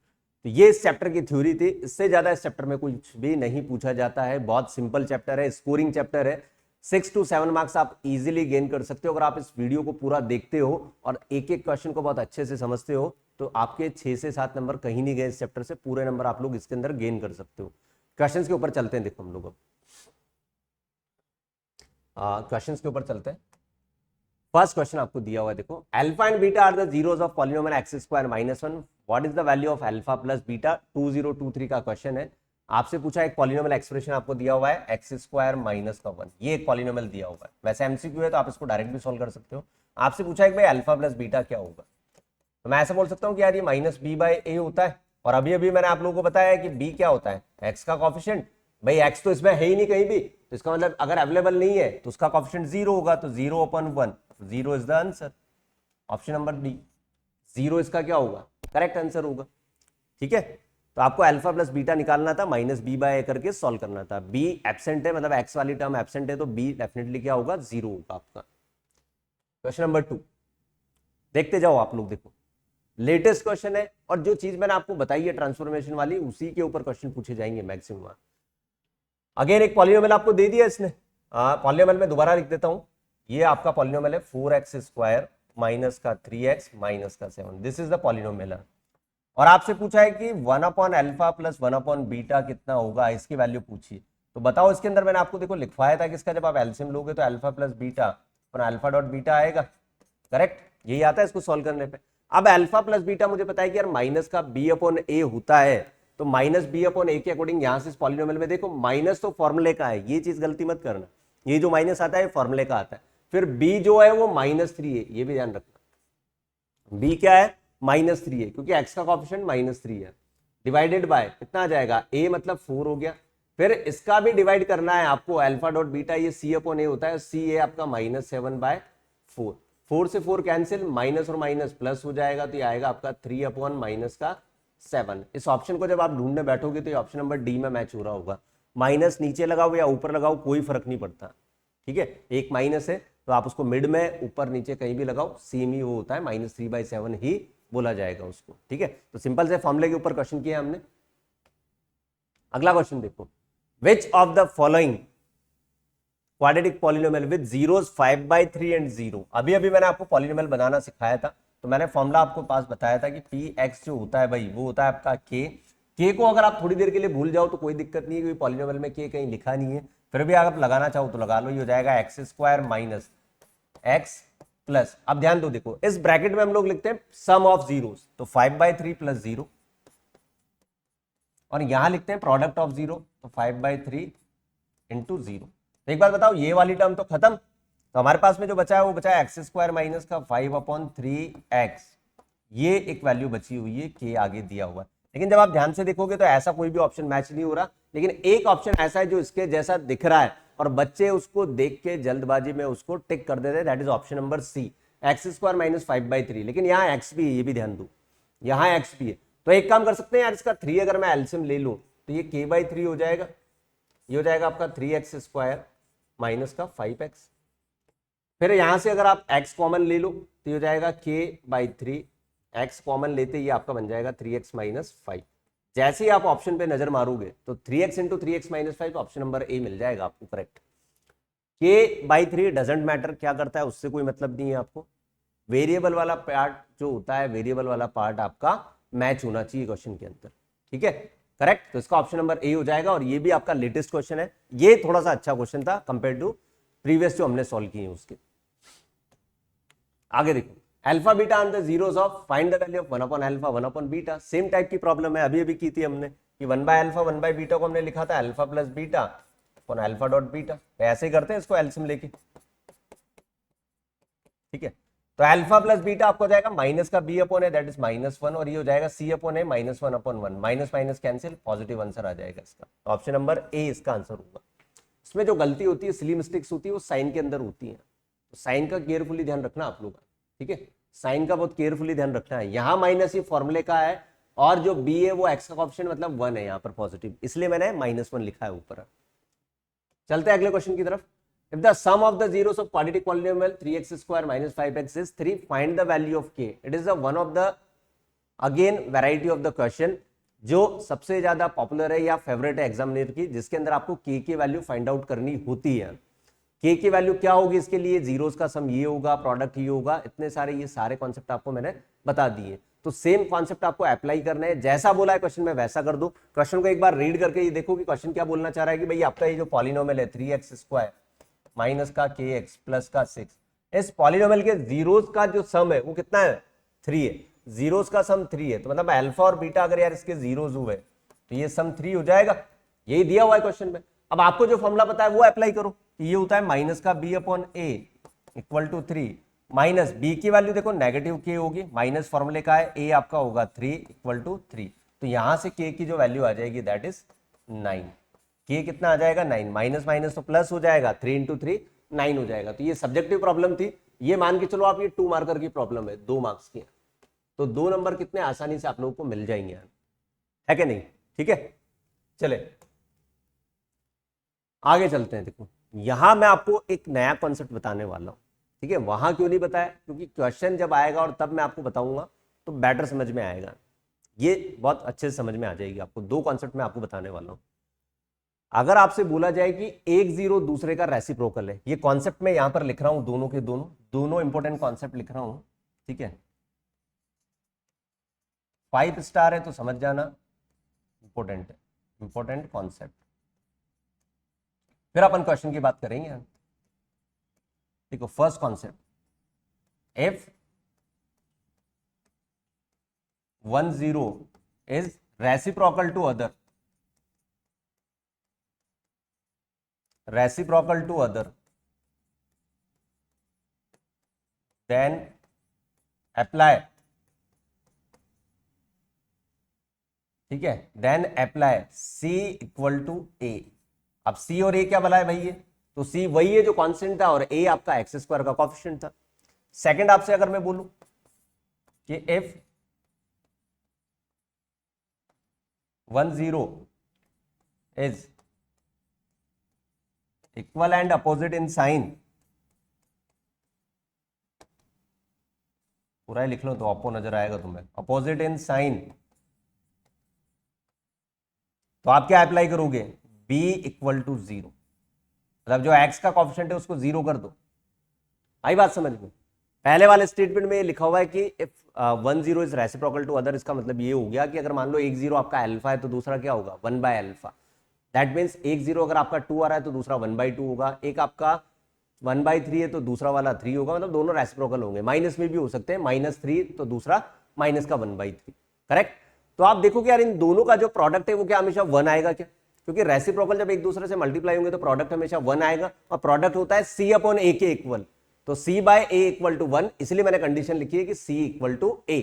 [SPEAKER 1] तो ये इस चैप्टर की थ्योरी थी, इससे ज्यादा इस चैप्टर में कुछ भी नहीं पूछा जाता है, बहुत सिंपल चैप्टर है, स्कोरिंग चैप्टर है, 6 to 7 मार्क्स आप इजीली गेन कर सकते हो अगर आप इस वीडियो को पूरा देखते हो और एक एक क्वेश्चन को बहुत अच्छे से समझते हो, तो आपके 6 से 7 नंबर कहीं नहीं गए इस चैप्टर से, पूरे नंबर आप लोग इसके अंदर गेन कर सकते हो। क्वेश्चंस के ऊपर चलते हैं, देखो हम लोग क्वेश्चंस के ऊपर चलते हैं। फर्स्ट क्वेश्चन आपको दिया हुआ है, देखो alpha and beta are the zeros of polynomial x square minus 1, what is the value of alpha plus beta, 2023 का क्वेश्चन है। आपसे पूछा एक पॉलिनोमियल एक्सप्रेशन आपको दिया हुआ है एक्स स्क्वायर माइनस का 1, ये एक पॉलिनोमियल दिया हुआ है, वैसे एमसीक्यू है तो आप इसको डायरेक्ट भी सॉल्व कर सकते हो। आपसे पूछा है भाई अल्फा प्लस बीटा क्या होगा, तो मैं ऐसा बोल सकता हूँ कि यार ये -b/a होता है और अभी अभी मैंने आप लोगों को बताया कि बी क्या होता है, एक्स का कॉफिशिएंट। भाई एक्स तो इसमें है ही नहीं कहीं भी, तो इसका मतलब अगर अवेलेबल नहीं है तो उसका कॉफिशिएंट 0 होगा, तो 0/1, 0 is the answer. Option number D, 0 इसका क्या होगा, करेक्ट आंसर होगा। ठीक है, तो आपको अल्फा प्लस बीटा निकालना था, माइनस बी बाय ए करके सॉल्व करना था। बी एब्सेंट है, मतलब एक्स वाली टर्म एब्सेंट है, तो बी डेफिनेटली क्या होगा, 0 होगा आपका। क्वेश्चन नंबर 2 देखते जाओ आप लोग, देखो लेटेस्ट क्वेश्चन है, और जो चीज मैंने आपको बताई है ट्रांसफॉर्मेशन वाली, उसी के ऊपर क्वेश्चन पूछे जाएंगे मैक्सिमम। अगेन एक पॉलिनोमियल आपको दे दिया इसने, पॉलिनोमियल में दोबारा लिख देता हूं। ये आपका पॉलिनोमियल है 4x² माइनस का 3x माइनस का 7, दिस इज द पॉलिनोमियल। और आपसे पूछा है कि 1/α प्लस 1/β कितना होगा, इसकी वैल्यू पूछी। तो बताओ, इसके अंदर मैंने आपको देखो लिखवाया था कि इसका जब आप एलसीएम लोगे तो अल्फा प्लस बीटा और अल्फा डॉट बीटा आएगा, करेक्ट, यही आता है इसको सॉल्व करने पे। अब अल्फा प्लस बीटा मुझे पता है कि यार माइनस का b/a होता है, तो माइनस b/a के अकॉर्डिंग यहां से इस पॉलिनोमियल में देखो माइनस तो फॉर्मूले का है, ये चीज गलती मत करना, ये जो माइनस आता है फॉर्मूले का आता है। फिर b जो है वो -3 है, ये भी ध्यान रखना, b क्या है, -3 है, क्योंकि x का कॉफिशिएंट -3 है। डिवाइडेड बाय कितना आ जाएगा, a मतलब 4 हो गया। फिर इसका भी डिवाइड करना है आपको, अल्फा डॉट बीटा ये c/a होता है, c है आपका -7/4, 4 से 4 कैंसिल, माइनस और माइनस प्लस हो जाएगा, तो ये आएगा आपका 3/-7। इस ऑप्शन को जब आप ढूंढने बैठोगे तो ये ऑप्शन नंबर डी में मैच हो रहा होगा। माइनस नीचे लगाओ या ऊपर लगाओ कोई फर्क नहीं पड़ता, ठीक है, एक माइनस है तो आप उसको मिड में ऊपर नीचे कहीं भी लगाओ, सेम ही वो होता है, -3/7 ही बोला जाएगा उसको। ठीक है, तो सिंपल से फॉर्मूले के ऊपर क्वेश्चन किया हमने। अगला क्वेश्चन देखो, which of the following quadratic polynomial with zeros 5/3 and 0। अभी अभी मैंने आपको पॉलिनोमियल बनाना सिखाया था, तो मैंने फॉर्मूला आपको पास बताया था कि px जो होता है भाई वो होता है आपका k को अगर आप थोड़ी देर के लिए भूल जाओ तो कोई दिक्कत नहीं है, क्योंकि पॉलिनोमियल में k कहीं लिखा नहीं है, फिर भी अगर आप लगाना चाहो तो लगा लो, ये हो जाएगा x² माइनस x प्लस, अब ध्यान दो, देखो इस ब्रैकेट में हम लोग लिखते हैं सम ऑफ जीरोस, तो 5/3 प्लस 0, और यहां लिखते हैं प्रोडक्ट ऑफ 0, तो 5/3 इंटू 0। एक बार बताओ, ये वाली टर्म तो खत्म, तो हमारे पास में जो बचा है वो बचा है x² माइनस का 5/3x, ये एक वैल्यू बची हुई है, k आगे दिया हुआ है। लेकिन जब आप ध्यान से देखोगे तो ऐसा कोई भी ऑप्शन मैच नहीं हो रहा, लेकिन एक ऑप्शन ऐसा है जो इसके जैसा दिख रहा है और बच्चे उसको देख के जल्दबाजी में उसको टिक कर देते हैं, that is option number C, x² minus 5/3। लेकिन यहाँ x भी है, ये भी ध्यान दो, यहाँ x भी है, तो एक काम कर सकते हैं यार, इसका 3 अगर मैं एलसीएम ले लूं तो ये k/3 हो जाएगा, ये हो जाएगा आपका 3x² माइनस का 5x। फिर यहां से अगर आप x कॉमन ले लो तो ये हो जाएगा k/3, x कॉमन लेते ये आपका बन जाएगा 3x माइनस 5। जैसे ही आप ऑप्शन पे नजर मारोगे तो 3x into 3x minus 5 option number A मिल जाएगा आपको, करेक्ट। k/3 डजेंट मैटर, क्या करता है उससे कोई मतलब नहीं है आपको, वेरिएबल वाला पार्ट जो होता है, वेरिएबल वाला पार्ट आपका मैच होना चाहिए क्वेश्चन के अंदर, ठीक है, करेक्ट। तो इसका ऑप्शन नंबर ए हो जाएगा, और ये भी आपका लेटेस्ट क्वेश्चन है, ये थोड़ा सा अच्छा क्वेश्चन था कंपेयर टू प्रीवियस जो हमने सॉल्व किए उसके। आगे देखो, alpha beta on the zeros of find the value of 1/α 1/β, same type की प्रॉब्लम है, अभी अभी की थी हमने कि 1/α 1/β को हमने लिखा था alpha plus beta upon alpha dot beta, ऐसे ही करते हैं इसको एलसीएम लेके, ठीक है। तो अल्फा प्लस बीटा आपको जाएगा माइनस का b/a दैट इज -1, और ये हो जाएगा c/a -1/1, minus minus cancel, positive answer आ जाएगा इसका, तो ऑप्शन नंबर ए इसका आंसर होगा। इसमें जो गलती होती है, सिली मिस्टेक्स होती है, वो साइन के अंदर होती है, तो साइन का केयरफुली ध्यान रखना आप लोग, ठीक है, साइन का बहुत केयरफुली ध्यान रखना है। यहां माइनस ये फॉर्मूले का है, और जो b है वो x का ऑप्शन मतलब 1 है यहाँ पर पॉजिटिव, इसलिए मैंने -1 लिखा है ऊपर। चलते हैं अगले क्वेश्चन की तरफ। If the sum of the zeros of quadratic polynomial 3x² minus 5x is 3, find the value of k. It is the one of the again variety of the question जो सबसे ज्यादा पॉपुलर है या फेवरेट है एग्जामिनर की, जिसके अंदर आपको k की वैल्यू फाइंड आउट करनी होती है। k की वैल्यू क्या होगी इसके लिए, जीरोस का सम ये होगा, प्रोडक्ट ये होगा, इतने सारे ये सारे कॉन्सेप्ट आपको मैंने बता दिए। तो सेम कॉन्सेप्ट आपको अप्लाई करना है, जैसा बोला है क्वेश्चन में वैसा कर दो। क्वेश्चन को एक बार रीड करके ये देखो कि क्वेश्चन क्या बोलना चाह रहा है कि भाई आपका ये जो पॉलिनोमियल है 3x² माइनस का kx प्लस का 6, इस पॉलिनोमियल के जीरोस का जो सम है वो कितना है, 3 है, जीरोस का सम 3 है, तो मतलब अल्फा और बीटा अगर यार इसके जीरोस हुए तो ये सम 3 हो जाएगा, यही दिया हुआ है क्वेश्चन में। अब आपको जो फॉर्मूला पता है वो अप्लाई करो, ये होता है माइनस का b/a equal to 3, minus b की वैल्यू देखो नेगेटिव k होगी, माइनस फॉर्मूले का है, a आपका होगा 3 इक्वल टू 3, तो तो यहां से k की जो वैल्यू आ जाएगी दैट इज 9। k कितना आ जाएगा 9, माइनस माइनस तो प्लस हो जाएगा, 3 इंटू 3 9 हो जाएगा। तो ये सब्जेक्टिव प्रॉब्लम थी, ये मान के चलो आप ये 2 मार्कर की प्रॉब्लम है, 2 मार्क्स की है, तो 2 नंबर कितने आसानी से आप लोगों को मिल जाएंगे, है कि नहीं? ठीक है, चले आगे चलते हैं। देखो यहां मैं आपको एक नया कॉन्सेप्ट बताने वाला हूं, ठीक है। वहां क्यों नहीं बताया, क्योंकि क्वेश्चन जब आएगा और तब मैं आपको बताऊंगा तो बेटर समझ में आएगा, ये बहुत अच्छे से समझ में आ जाएगी आपको। 2 कॉन्सेप्ट मैं आपको बताने वाला हूं। अगर आपसे बोला जाए कि एक जीरो दूसरे का रेसिप्रोकल है, ये कॉन्सेप्ट मैं यहां पर लिख रहा हूं, दोनों के दोनों इंपॉर्टेंट कॉन्सेप्ट लिख रहा हूं, ठीक है। 5 स्टार है तो समझ जाना, इंपॉर्टेंट है, इंपॉर्टेंट कॉन्सेप्ट। फिर अपन क्वेश्चन की बात करेंगे। देखो first concept, if 1 0 is reciprocal to other, reciprocal to other, then apply, ठीक है, then apply c equal to a। अब c और a क्या बना है भाई, ये तो c वही है जो कांस्टेंट था और a आपका एक्स स्क्वायर का कोएफिशिएंट था। सेकंड आपसे अगर मैं बोलूं कि if 1 0 is equal and opposite in sign, पूरा ही लिख लो तो अपो नजर आएगा तुम्हें, अपोजिट इन साइन, तो आप क्या अप्लाई करोगे, b इक्वल टू 0, मतलब जो x का कॉफिशिएंट है उसको 0 कर दो। आई बात समझ में? पहले वाले स्टेटमेंट में ये लिखा हुआ है कि if 1 0 is reciprocal to other, इसका मतलब ये हो गया कि अगर मान लो 1 0 आपका अल्फा है तो दूसरा क्या होगा 1 बाय अल्फा। दैट मीन्स 1 0 अगर आपका 2 आ रहा है तो दूसरा 1 बाई 2 होगा, एक आपका 1 बाई 3 है तो दूसरा वाला 3 होगा, मतलब दोनों रेसिप्रोकल होंगे। माइनस में भी हो सकते हैं, -3 तो दूसरा माइनस का 1 बाई 3, करेक्ट। तो आप देखो कि यार इन दोनों का जो प्रोडक्ट है वो क्या हमेशा 1 आएगा क्या, क्योंकि रेसिप्रोकल जब एक दूसरे से मल्टीप्लाई होंगे तो प्रोडक्ट हमेशा 1 आएगा, और प्रोडक्ट होता है c अपॉन a के इक्वल, तो c by a equal to 1, इसलिए मैंने कंडीशन लिखी है कि c equal to a,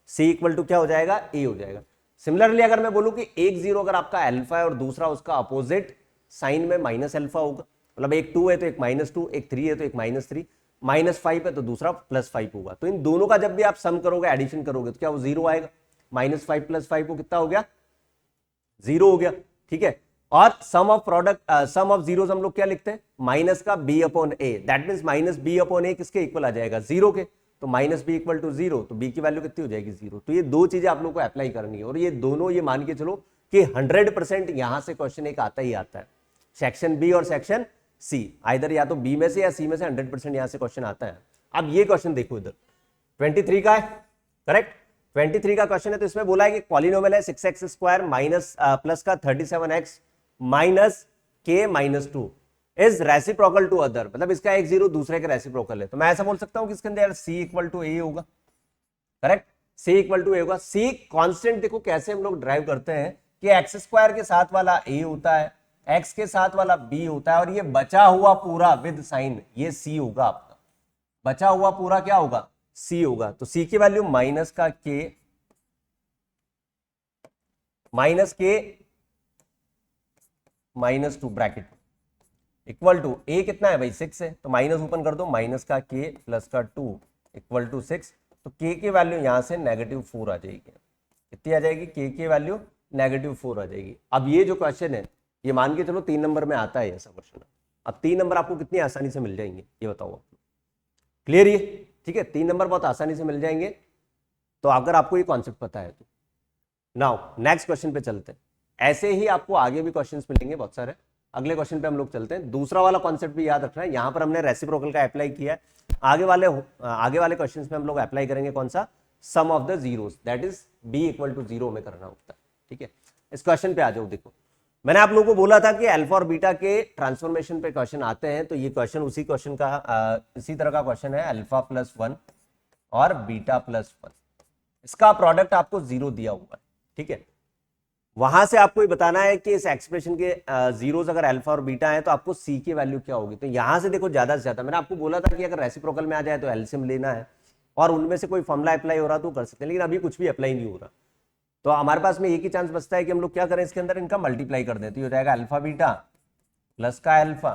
[SPEAKER 1] c equal to क्या हो जाएगा a हो जाएगा। सिमिलरली अगर मैं बोलूं कि 1 0 अगर आपका अल्फा है और दूसरा उसका अपोजिट साइन में माइनस अल्फा होगा, मतलब एक 2 है तो एक -2, एक 3 है तो एक -3, -5 है तो दूसरा +5 होगा। तो इन दोनों का जब भी आप सम करोगे, एडिशन करोगे तो क्या वो 0 आएगा, -5 + 5 को कितना हो गया 0 हो गया, ठीक है। और sum of product, sum of zeros हम लोग क्या लिखते हैं, माइनस का b upon a, that means minus b upon a किसके इक्वल आ जाएगा 0 के, तो -b इक्वल टू 0, तो b की वैल्यू कितनी हो जाएगी 0। तो ये दो चीजें आप लोग को अप्लाई करनी है, और ये दोनों ये मान के चलो कि 100% यहां से क्वेश्चन एक आता ही आता है, सेक्शन बी और सेक्शन सी, आइदर या तो बी में से या सी में से 100% यहां से क्वेश्चन आता है। अब ये क्वेश्चन देखो इधर 23 का है, करेक्ट, 23 का क्वेश्चन है, तो इसमें बोला है कि पॉलिनोमियल है 6x स्क्वायर माइनस प्लस का 37x माइनस के माइनस 2 इज रेसिप्रोकल टू अदर, मतलब इसका एक 0 दूसरे के रेसिप्रोकल है। तो मैं ऐसा बोल सकता हूं कि इसके अंदर c इक्वल टू a होगा, correct, c equal to a होगा। c कांस्टेंट देखो कैसे हम लोग ड्राइव करते हैं कि एक्स स्क्वायर के साथ वाला a होता है, x के साथ वाला b होता है, और ये बचा हुआ पूरा विद साइन ये c होगा आपका, बचा हुआ पूरा क्या होगा c होगा। तो c की वैल्यू माइनस का k, minus k -2 bracket equal to a कितना है भाई 6 है, तो माइनस ओपन कर दो, माइनस का k प्लस का 2 इक्वल टू 6, तो k की वैल्यू यहां से -4 आ जाएगी। कितनी आ जाएगी, k की वैल्यू -4 आ जाएगी। अब ये जो क्वेश्चन है ये मान के चलो 3 नंबर में आता है ऐसा क्वेश्चन। अब 3 नंबर आपको कितनी आसानी से मिल जाएंगे ये बताओ आप, क्लियर ये, ठीक है, 3 नंबर बहुत आसानी से मिल जाएंगे तो अगर आपको ये कॉन्सेप्ट पता है तो। नाउ नेक्स्ट क्वेश्चन पे चलते हैं, ऐसे ही आपको आगे भी क्वेश्चंस मिलेंगे बहुत सारे। अगले क्वेश्चन पे हम लोग चलते हैं, दूसरा वाला कॉन्सेप्ट भी याद रखना है, यहां पर हमने रेसिप्रोकल का अप्लाई किया है, आगे वाले क्वेश्चंस में हम लोग अप्लाई करेंगे कौन सा, sum of the zeros, that is b equal to 0 में करना होता है, ठीक है। इस क्वेश्चन पे आ जाओ, देखो मैंने आप लोगों को बोला था कि अल्फा और बीटा के ट्रांसफॉर्मेशन पे क्वेश्चन आते हैं, तो ये क्वेश्चन उसी क्वेश्चन का इसी तरह का क्वेश्चन है, अल्फा प्लस 1 और बीटा प्लस 1, इसका प्रोडक्ट आपको 0 दिया हुआ है, ठीक है। वहां से आपको ये बताना है कि इस एक्सप्रेशन के जीरोस अगर अल्फा और बीटा है तो आपको सी की वैल्यू क्या होगी। तो यहां से देखो ज्यादा से ज्यादा, मैंने आपको बोला था कि अगर रेसिप्रोकल में आ जाए तो एलसीएम लेना है, और उनमें से कोई फॉर्मूला अप्लाई हो रहा तो कर सकते हैं, लेकिन अभी कुछ भी अप्लाई नहीं हो रहा। तो हमारे पास में एक ही चांस बचता है कि हम लोग क्या करें, इसके अंदर इनका मल्टीप्लाई कर देते, हो जाएगा अल्फा बीटा प्लस का अल्फा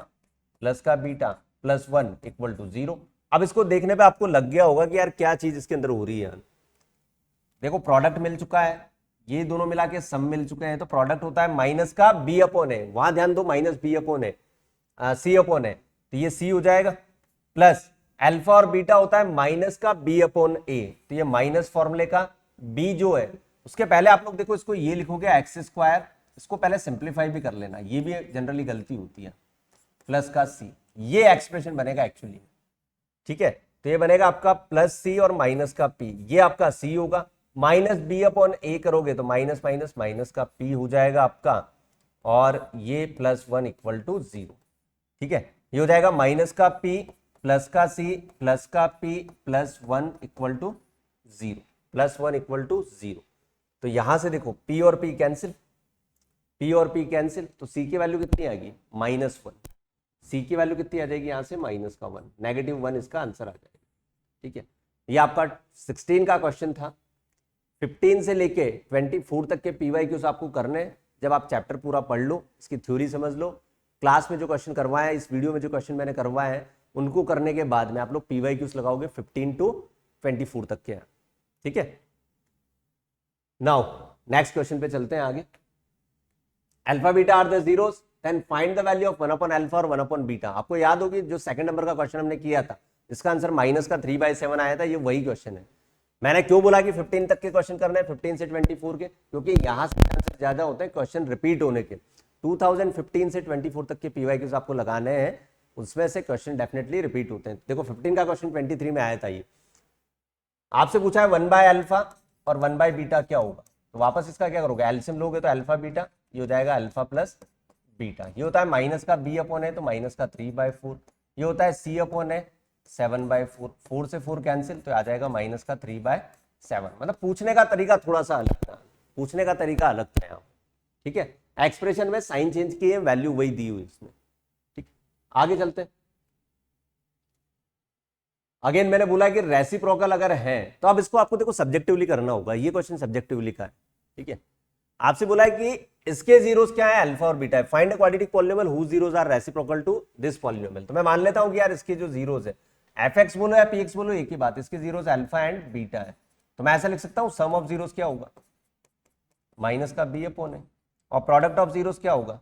[SPEAKER 1] प्लस का बीटा प्लस 1 इक्वल टू 0। अब इसको देखने पे आपको लग गया होगा कि यार क्या चीज इसके अंदर हो रही है। देखो प्रोडक्ट मिल चुका है, ये दोनों मिला के सम मिल चुके हैं, तो प्रोडक्ट होता है माइनस का बी अपॉन ए, वहां ध्यान दो माइनस बी अपॉन ए, सी अपॉन ए, तो ये सी हो जाएगा, प्लस अल्फा और बीटा होता है माइनस का बी अपॉन ए, तो ये माइनस फॉर्मूले का बी जो है उसके पहले आप लोग देखो इसको ये लिखोगे एक्स स्क्वायर, इसको पहले सिंप्लीफाई भी कर लेना, ये भी जनरली गलती होती है, प्लस का सी, ये एक्सप्रेशन बनेगा एक्चुअली, ठीक है। तो ये बनेगा आपका प्लस सी और माइनस का पी, ये आपका सी होगा, माइनस बी अपॉन ए करोगे तो माइनस माइनस माइनस का पी हो जाएगा आपका, और ये प्लस 1 इक्वल टू 0, ठीक है। ये हो जाएगा माइनस का पी प्लस का सी प्लस का P plus 1 equal to 0, plus 1 equal to 0। तो यहां से देखो पी और पी कैंसिल, पी और पी कैंसिल, तो सी की वैल्यू कितनी आएगी -1, सी की वैल्यू कितनी आ जाएगी यहां से -1, -1 इसका आंसर आ जाएगा, ठीक है। ये आपका 16 का क्वेश्चन था। 15 से लेके 24 तक के पीवाईक्यूज आपको करने हैं, जब आप चैप्टर पूरा पढ़ लो, इसकी थ्योरी समझ लो, क्लास में जो क्वेश्चन करवाए हैं, इस वीडियो में जो क्वेश्चन मैंने करवाए हैं, उनको करने के बाद में आप लोग पीवाईक्यूज लगाओगे 15 to 24 तक के, ठीक है। नाउ नेक्स्ट क्वेश्चन पे चलते हैं आगे। Alpha beta are the zeros, then find the value of 1 upon alpha और 1 अपॉन बीटा। आपको याद होगी जो सेकंड नंबर का क्वेश्चन हमने किया था, इसका आंसर माइनस का 3/7 आया था, ये वही क्वेश्चन है। मैंने क्यों बोला कि 15 तक के क्वेश्चन करने हैं, 15 से 24 के, क्योंकि यहां से आंसर ज्यादा होते हैं क्वेश्चन रिपीट होने के। 2015 से 24 तक के पीवाईक्यूज आपको लगाने हैं, उसमें से क्वेश्चन डेफिनेटली रिपीट होते हैं। देखो 15 का क्वेश्चन 23 में आया था, ये आपसे पूछा है 1 बाय अल्फा और 1 बाय बीटा क्या होगा, तो वापस इसका क्या करोगे, एलसीएम लोगे तो अल्फा बीटा, ये हो जाएगा अल्फा प्लस बीटा, ये होता है माइनस का बी अपॉन है तो माइनस का 3/4, ये होता है सी अपॉन है 7/4, 4 से 4 कैंसिल, तो आ जाएगा माइनस का 3/7। मतलब पूछने का तरीका थोड़ा सा अलग था, पूछने का तरीका अलग था यहाँ, ठीक है। एक्सप्रेशन में साइन चेंज किए, वैल्यू वही दी हुई इसमें, ठीक। आगे चलते हैं। अगेन मैंने बोला कि रेसिप्रोकल अगर है तो अब इसको आपको देखो सब्जेक्टिवली करना होगा, ये क्वेश्चन सब्जेक्टिवली का है, ठीक है। आपसे बोला है कि इसके जीरोस क्या है, अल्फा और बीटा है, find a quadratic polynomial whose zeros are reciprocal to this polynomial. तो मैं मान लेता हूं कि यार इसके जो जीरोस है, एफ बोलो या पी बोलो एक ही बात, इसके जीरोस अल्फा एंड बीटा है, तो मैं ऐसा लिख सकता हूं सम ऑफ जीरोस क्या होगा, माइनस का बी अपॉन है, और प्रोडक्ट ऑफ जीरोस क्या होगा,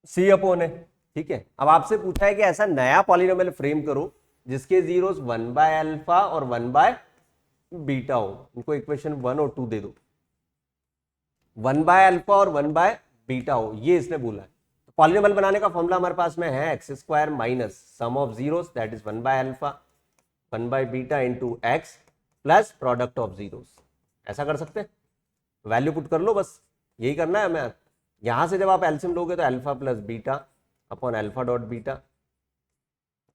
[SPEAKER 1] सी अपॉन है, ठीक है। अब आपसे पूछा है कि ऐसा नया पॉलिनोमियल फ्रेम करो जिसके जीरोस 1 बाय अल्फा और 1 बाय बीटा हो, इनको इक्वेशन 1 और 2 दे दो, 1 बाय अल्फा और 1 बाय बीटा हो, ये इसने बोला है। तो पॉलिनोमियल बनाने का फॉर्मूला हमारे पास में है x square minus sum of zeros that is 1 by alpha 1 by beta into x plus product of zeros. ऐसा कर सकते हैं, वैल्यू पुट कर लो, बस यही करना है हमें। यहां से जब आप एलसीएम लोगे तो alpha plus beta upon alpha dot beta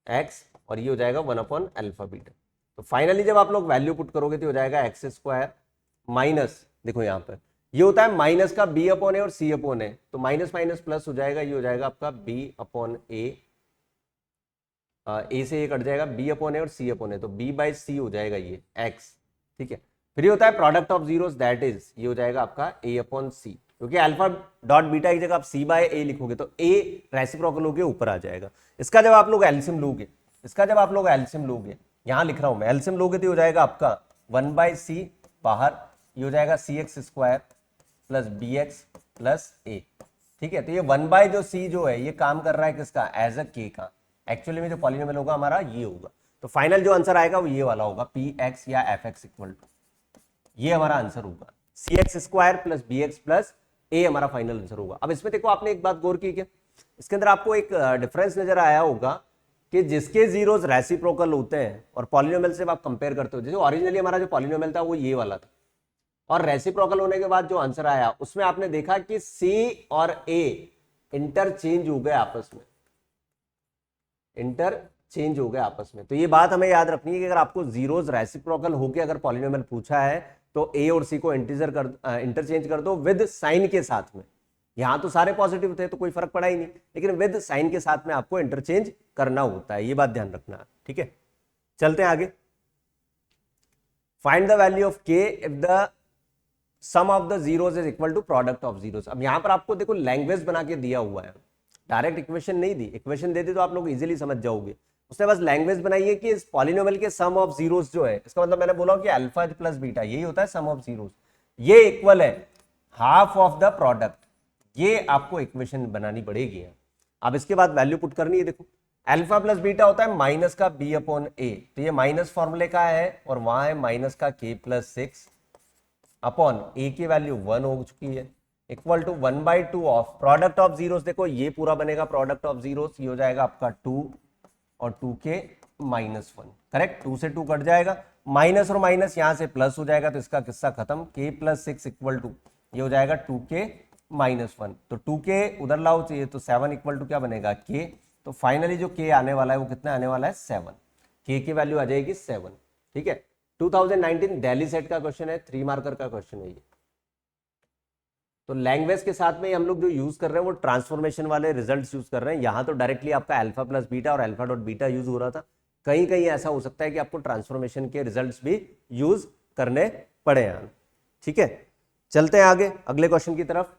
[SPEAKER 1] x, और ये हो जाएगा 1 अपॉन अल्फा बीटा। तो फाइनली जब आप लोग वैल्यू पुट करोगे तो हो जाएगा एक्स स्क्वायर माइनस, देखो यहाँ पर ये होता है माइनस का बी अपॉन ए और सी अपॉन ए, तो माइनस माइनस प्लस हो जाएगा, ये हो जाएगा आपका बी अपॉन ए से ए कट जाएगा, बी अपॉन ए और सी अपॉन ए, तो बी बाई सी हो जाएगा ये एक्स, ठीक है। फिर ये होता है product of zeros that is, ये हो जाएगा आपका ए अपॉन सी, क्योंकि अल्फा डॉट बीटा की जगह आप सी बाय ए लिखोगे तो ए रेसिप्रोकल होके ऊपर आ जाएगा। इसका जब आप लोग एलसीएम लोगे, इसका जब आप लोग एलसीएम लोगे, यहां लिख रहा हूं मैं, एलसीएम लोगे तो हो जाएगा आपका 1 बाय सी बाहर, ये हो जाएगा C X square plus B X plus A, ठीक है। तो ये 1 बाय जो सी जो है ये काम कर रहा है किसका, एज अ के का, एक्चुअली में जो पॉलिनोमियल होगा हमारा ये होगा, तो फाइनल जो आंसर आएगा वो ये वाला होगा, पी एक्स या एफ एक्स इक्वल टू, ये हमारा आंसर होगा, C X square plus B X plus A हमारा फाइनल आंसर होगा। अब इसमें देखो आपने एक बात गौर की क्या, इसके अंदर आपको एक डिफरेंस नजर आया होगा कि जिसके जीरोस रेसिप्रोकल होते हैं और पॉलिनोमियल से आप कंपेयर करते हो, जैसे ओरिजिनली हमारा जो पॉलिनोमियल था वो ये वाला था, और रेसिप्रोकल होने के बाद जो आंसर आया उसमें आपने देखा कि सी और ए इंटरचेंज हो गए आपस में, इंटरचेंज हो गए आपस में। तो ये बात हमें याद रखनी है कि अगर आपको जीरोस रेसिप्रोकल होके अगर पॉलिनोमियल पूछा है तो ए और सी को इंटरचेंज कर दो विद साइन के साथ में। यहां तो सारे पॉजिटिव थे तो कोई फर्क पड़ा ही नहीं, लेकिन विद साइन के साथ में आपको इंटरचेंज करना होता है, ये बात ध्यान रखना, ठीक है। चलते हैं आगे। Find the value of k if the sum of the zeros is equal to product of zeros. अब यहाँ पर आपको देखो लैंग्वेज बना के दिया हुआ है, डायरेक्ट इक्वेशन नहीं दी, इक्वेशन दे दी तो आप लोग इजीली समझ जाओगे। उसने बस लैंग्वेज बनाई है कि इस पॉलिनोमियल के सम ऑफ जीरोस जो है, इसका मतलब मैंने बोला कि अल्फा प्लस बीटा यही होता है सम ऑफ जीरोस, ये इक्वल है हाफ ऑफ द प्रोडक्ट। ये आपको इक्वेशन बनानी पड़ेगी। अब इसके बाद वैल्यू पुट करनी है। देखो अल्फा प्लस बीटा होता है माइनस का बी अपॉन ए, तो ये माइनस फॉर्मूले का है और वहां है माइनस का के प्लस 6 अपॉन ए की वैल्यू 1 हो चुकी है, equal to 1/2 of product of zeros. देखो ये पूरा बनेगा प्रोडक्ट ऑफ जीरोस, ये हो जाएगा आपका 2 और 2 के -1, करेक्ट। 2 से 2 कट जाएगा, माइनस और माइनस यहां से प्लस हो जाएगा, तो इसका किस्सा खत्म। के प्लस 6 इक्वल टू ये हो जाएगा 2 के -1, तो 2 के उधर लाओ चाहिए, तो 7 इक्वल टू क्या बनेगा के। तो फाइनली जो के आने वाला है वो कितना आने वाला है 7, के की वैल्यू आ जाएगी 7, ठीक है। 2019 दिल्ली सेट का क्वेश्चन है, 3 मार्कर का क्वेश्चन है ये। तो लैंग्वेज के साथ में हम लोग जो यूज कर रहे हैं वो ट्रांसफॉर्मेशन वाले रिजल्ट्स यूज कर रहे हैं। यहाँ तो डायरेक्टली आपका अल्फा प्लस बीटा और अल्फा डॉट बीटा यूज हो रहा था, कहीं कहीं ऐसा हो सकता है कि आपको ट्रांसफॉर्मेशन के रिजल्ट्स भी यूज करने पड़े हैं, ठीक है। चलते हैं आगे अगले क्वेश्चन की तरफ।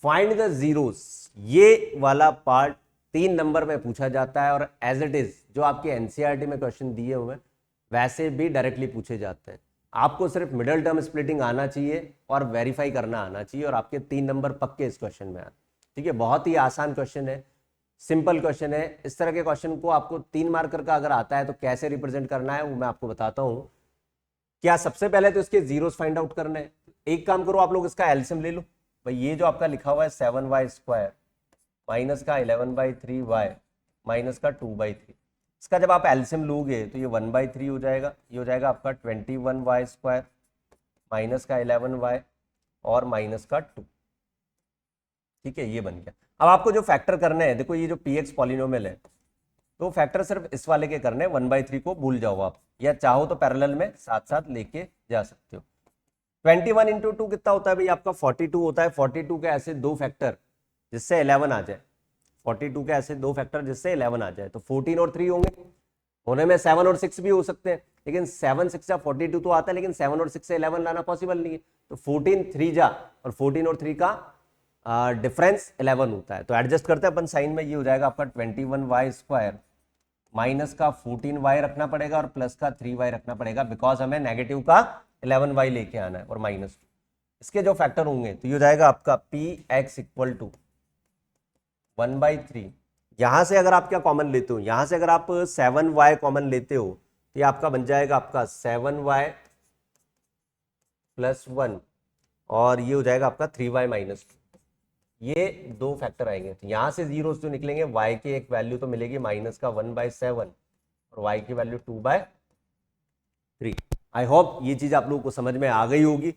[SPEAKER 1] फाइंड द जीरोस, ये वाला पार्ट 3 नंबर में पूछा जाता है और एज इट इज जो आपके एनसीईआरटी में क्वेश्चन दिए हुए हैं वैसे भी डायरेक्टली पूछे जाते हैं। आपको सिर्फ मिडिल टर्म स्प्लिटिंग आना चाहिए और वेरीफाई करना आना चाहिए और आपके 3 नंबर पक्के इस क्वेश्चन में आए, ठीक है। बहुत ही आसान क्वेश्चन है, सिंपल क्वेश्चन है। इस तरह के क्वेश्चन को आपको 3 मार्कर का अगर आता है तो कैसे रिप्रेजेंट करना है वो मैं आपको बताता हूं। क्या सबसे पहले तो इसके जीरोस फाइंड आउट करने हैं। एक काम करो, आप लोग इसका एलसीएम ले लो। भाई ये जो आपका लिखा हुआ है 7y² माइनस का 11/3y माइनस का 2/3, इसका जब आप एलसीएम लोगे तो ये 1/3 हो जाएगा, ये हो जाएगा आपका 21y² माइनस का 11y और माइनस का 2, ठीक है, ये बन गया। अब आपको जो फैक्टर करने हैं, देखो ये जो px पॉलिनोमियल है तो फैक्टर सिर्फ इस वाले के करने हैं, 1/3 को भूल जाओ आप, या चाहो तो पैरेलल में साथ साथ लेके जा सकते हो। 21 इंटू 2 कितना होता है भाई आपका 42 होता है। 42 के ऐसे 2 फैक्टर जिससे 11 आ जाए, 42 के ऐसे 2 फैक्टर जिससे 11 आ जाए, तो 14 और 3 होंगे, होने में 7 और 6 भी हो सकते हैं, लेकिन 7 6 जा 42 तो आता है, लेकिन 7 और 6 से 11 लाना पॉसिबल नहीं है। तो 14 3 जा और 14 और 3 का डिफरेंस 11 होता है, तो एडजस्ट करते हैं अपन साइन में। ये हो जाएगा आपका 21y² माइनस का 14y रखना पड़ेगा और प्लस का 3y रखना पड़ेगा, बिकॉज हमें नेगेटिव का 11y लेके आना है और -2। इसके जो फैक्टर होंगे तो ये हो जाएगा आपका px इक्वल टू 1/3। यहां से अगर आप क्या कॉमन लेते हो, यहां से अगर आप 7y कॉमन लेते हो तो ये आपका बन जाएगा आपका 7y + 1 और ये हो जाएगा आपका 3y - 2। ये 2 फैक्टर आएंगे, तो यहां से जीरोस जो निकलेंगे, y की एक वैल्यू तो मिलेगी माइनस का 1/7 और y की वैल्यू 2/3। आई होप ये चीज आप लोगों को समझ में आ गई होगी।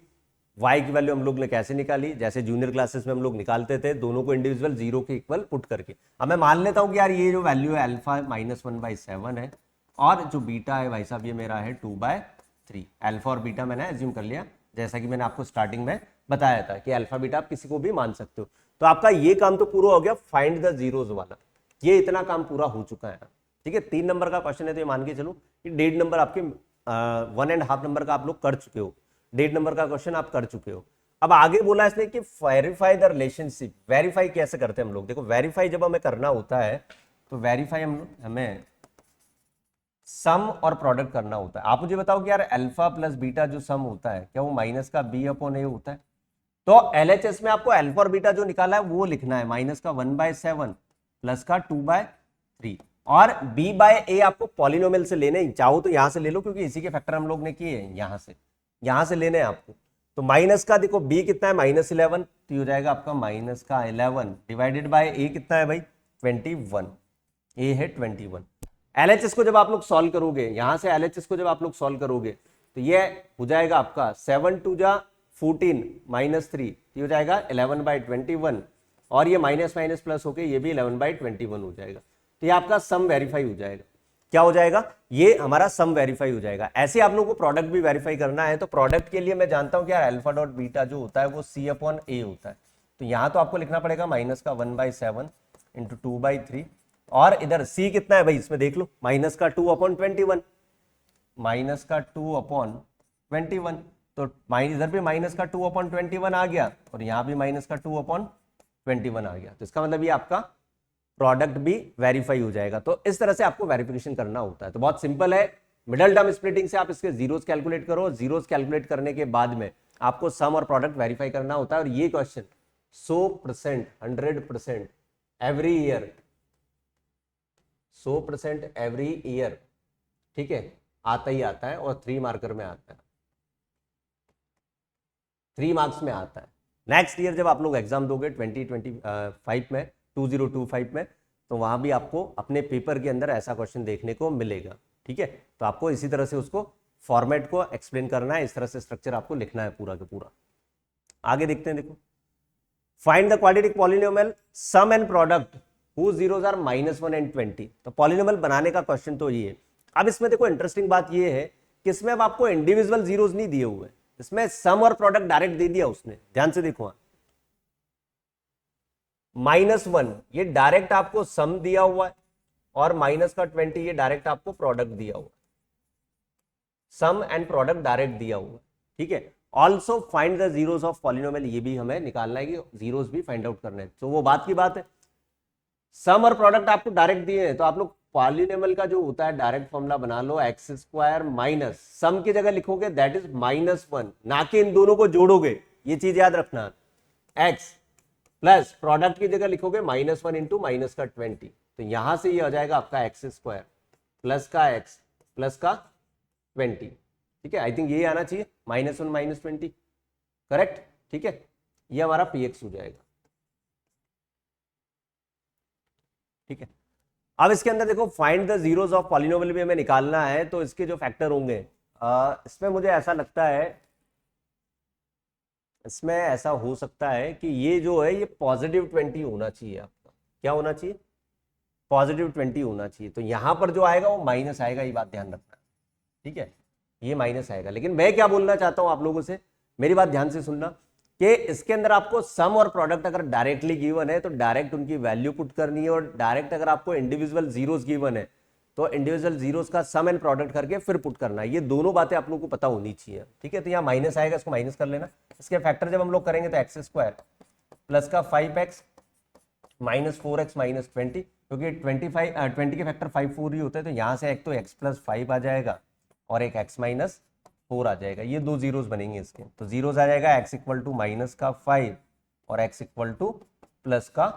[SPEAKER 1] y की वैल्यू हम लोग ने कैसे निकाली, जैसे जूनियर क्लासेस में हम लोग निकालते थे, दोनों को इंडिविजुअल 0 के इक्वल पुट करके। अब मैं मान लेता हूं कि यार ये जो वैल्यू है अल्फा -1/7 है और जो बीटा है भाई साहब ये मेरा है 2/3। अल्फा और बीटा मैंने एज्यूम कर लिया, जैसा कि मैंने आपको स्टार्टिंग में बताया था कि अल्फा बीटा आप किसी को भी मान सकते हो। तो आपका ये काम तो पूरा हो गया, फाइंड द जीरोस वाला, ये इतना काम पूरा हो चुका है, ठीक है। 3 नंबर का क्वेश्चन है तो ये मान के चलो कि 1.5 नंबर आपके 1.5 नंबर का आप लोग कर चुके हो, 1.5 नंबर का क्वेश्चन आप कर चुके हो। अब आगे बोला इसने कि वेरीफाई द रिलेशनशिप। वेरीफाई कैसे करते हैं हम लोग, देखो वेरीफाई जब हमें करना होता है तो वेरीफाई हमें सम और प्रोडक्ट करना होता है। आप मुझे बताओ कि यार अल्फा प्लस बीटा जो सम होता है क्या वो माइनस का b/a होता है? तो LHS में आपको अल्फा और बीटा जो निकाला है वो लिखना है माइनस का 1/7 प्लस का 2/3 और b/a आपको पॉलिनोमियल से लेने, चाहो तो यहां से ले लो क्योंकि इसी के फैक्टर हम लोग ने किए हैं, यहां से लेने हैं आपको। तो माइनस का देखो b कितना है -11, तो हो जाएगा आपका माइनस का 11 डिवाइडेड बाय a कितना है भाई 21, a है 21। LHS को जब आप लोग सॉल्व करोगे, यहां से LHS को जब आप लोग सॉल्व करोगे तो ये हो जाएगा आपका 7 2 जा 14 -3, ये हो जाएगा 11/21 और ये माइनस माइनस प्लस होके ये भी 11/21 हो जाएगा। तो ये आपका सम वेरीफाई हो जाएगा। क्या हो जाएगा? ये हमारा सम वेरीफाई हो जाएगा। ऐसे आप लोगों को प्रोडक्ट भी वेरीफाई करना है, तो प्रोडक्ट के लिए मैं जानता हूं कि यार अल्फा डॉट बीटा जो होता है वो c/a होता है, तो यहां तो आपको लिखना पड़ेगा माइनस का 1/7 इंटू 2/3 और इधर c कितना है भाई इसमें देख लो, माइनस का 2/21, माइनस का 2/21 21, तो इधर भी माइनस का 2/21 आ गया और यहाँ भी माइनस का 2/21 आ गया। तो इसका मतलब ये आपका प्रोडक्ट भी वेरीफाई हो जाएगा। तो इस तरह से आपको वेरिफिकेशन करना होता है। तो बहुत सिंपल है, मिडल टर्म स्प्लिटिंग से आप इसके जीरोस कैलकुलेट करो, जीरोस कैलकुलेट करने के बाद में आपको सम और प्रोडक्ट वेरीफाई करना होता है। और ये question 100%, 100% every year, 100% every year, ठीक है, आता ही आता है और 3 मार्कर में आता है, 3 मार्क्स में आता है। नेक्स्ट ईयर जब आप लोग एग्जाम दोगे 2025 में, 2025 में, तो वहां भी आपको अपने पेपर के अंदर ऐसा क्वेश्चन देखने को मिलेगा। ठीक है, तो आपको इसी तरह से उसको फॉर्मेट को एक्सप्लेन करना है, इस तरह से स्ट्रक्चर आपको लिखना है पूरा का पूरा। आगे देखते हैं, देखो, find the quadratic polynomial sum and product whose zeros are -1 and 20। तो पॉलिनोमियल बनाने का क्वेश्चन तो ये है। अब इसमें देखो इंटरेस्टिंग बात ये है कि इसमें अब आपको इंडिविजुअल जीरोस नहीं दिए हुए, इसमें सम और प्रोडक्ट डायरेक्ट दे दिया उसने। ध्यान से देखो, -1 ये डायरेक्ट आपको सम दिया हुआ है और माइनस का 20 ये डायरेक्ट आपको प्रोडक्ट दिया हुआ है, सम एंड प्रोडक्ट डायरेक्ट दिया हुआ है। ठीक है, also find the zeros of polynomial, ये भी हमें निकालना है कि जीरोस भी फाइंड आउट करने हैं। तो वो बात की बात है, सम और प्रोडक्ट आपको डायरेक्ट दिए हैं, तो आप लोग पॉलिनोमियल का जो होता है डायरेक्ट फॉर्मूला बना लो, एक्स स्क्वायर माइनस सम की जगह लिखोगे दैट इज -1, ना कि इन दोनों को जोड़ोगे, ये चीज याद रखना। एक्स प्लस प्रोडक्ट की जगह लिखोगे -1 इंटू माइनस का 20, तो यहां से ये हो जाएगा आपका एक्स स्क्वायर प्लस का एक्स प्लस का 20। ठीक है, आई थिंक ये आना चाहिए, -1 -20, करेक्ट। ठीक है, ये हमारा पी एक्स हो जाएगा। ठीक है, अब इसके अंदर देखो find the zeros of polynomial भी हमें निकालना है, तो इसके जो फैक्टर होंगे इसमें मुझे ऐसा लगता है, इसमें ऐसा हो सकता है कि ये जो है ये +20 होना चाहिए आपका। क्या होना चाहिए? +20 होना चाहिए। तो यहां पर जो आएगा वो माइनस आएगा, ये बात ध्यान रखना। ठीक है, ये माइनस आएगा। लेकिन मैं क्या बोलना चाहता हूं आप लोगों से, मेरी बात ध्यान से सुनना, कि इसके अंदर आपको सम और प्रोडक्ट अगर डायरेक्टली गिवन है तो डायरेक्ट उनकी वैल्यू पुट करनी है, और डायरेक्ट अगर आपको इंडिविजुअल जीरोस गिवन है तो इंडिविजुअल जीरोस का सम एंड प्रोडक्ट करके फिर पुट करना है। ये दोनों बातें आप लोगों को पता होनी चाहिए। ठीक है, तो यहाँ माइनस आएगा, इसको माइनस कर लेना। इसके फैक्टर जब हम लोग करेंगे तो एक्स स्क्वायर प्लस का 5x माइनस 4x माइनस 20, क्योंकि 20 के फैक्टर 5 4 ही होते हैं, तो यहाँ से एक तो x प्लस 5 आ जाएगा और एक x माइनस 4 आ जाएगा। ये दो जीरोस बनेंगे इसके, तो जीरोस आ जाएगा x इक्वल टू माइनस का 5 और x इक्वल टू प्लस का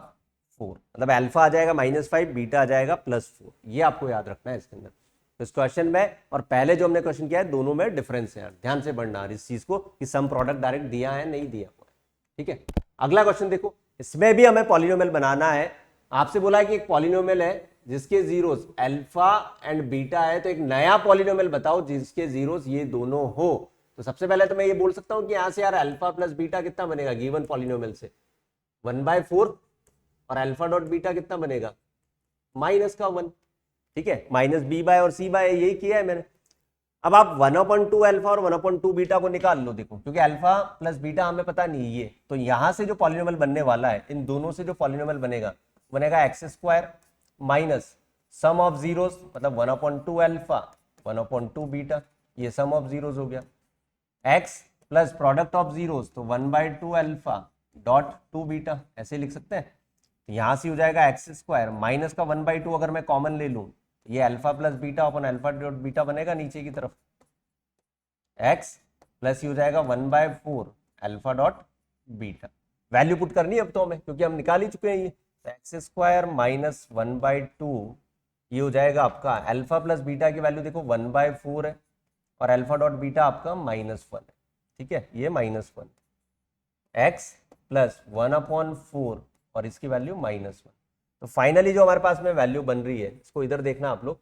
[SPEAKER 1] 4, मतलब अल्फा आ जाएगा -5, बीटा आ जाएगा +4। ये आपको याद रखना है इसके अंदर। तो इस क्वेश्चन में और पहले जो हमने क्वेश्चन किया है दोनों में डिफरेंस है, ध्यान से पढ़ना इस चीज को कि सम प्रोडक्ट डायरेक्ट दिया है नहीं दिया हुआ है। ठीक है, अगला क्वेश्चन देखो, इसमें भी हमें पॉलिनोमियल बनाना है। आपसे बोला है कि एक पॉलिनोमियल है जिसके जीरोस अल्फा एंड बीटा है, तो एक नया पॉलिनोमियल बताओ जिसके जीरोस ये दोनों हो। तो सबसे पहले तो मैं ये बोल सकता हूं कि यहां से यार अल्फा प्लस बीटा कितना बनेगा गिवन पॉलिनोमियल से, 1/4, और अल्फा डॉट बीटा कितना बनेगा माइनस का 1। ठीक है, माइनस बी बाय और सी बाय, यही किया है मैंने। अब आप 1/2 अल्फा और 1/2 बीटा को निकाल लो, देखो क्योंकि अल्फा प्लस बीटा हमें पता नहीं ये, तो यहां से जो पॉलिनोमियल बनने वाला है इन दोनों से जो पॉलिनोमियल बनेगा x square minus sum of zeros, मतलब 1/2 अल्फा 1/2 बीटा, ये सम ऑफ जीरोस हो गया, x plus product of zeros, तो 1/2 अल्फा डॉट 2 बीटा, ऐसे लिख सकते हैं। यहां से हो जाएगा एक्स स्क्वायर माइनस का 1/2, अगर मैं कॉमन ले लूं ये alpha plus beta upon alpha dot beta बनेगा नीचे की तरफ, एक्स प्लस हो जाएगा 1/4 alpha dot beta. Value put करनी है अब तो हमें, क्योंकि हम निकाल ही चुके हैं ये। एक्स स्क्वायर माइनस 1/2 ये हो जाएगा आपका अल्फा प्लस बीटा की वैल्यू देखो 1/4 है और अल्फा डॉट बीटा आपका -1 है। ठीक है, ये -1, एक्स प्लस 1/4 और इसकी वैल्यू -1। तो फाइनली जो हमारे पास में वैल्यू बन रही है, इसको इधर देखना आप लोग,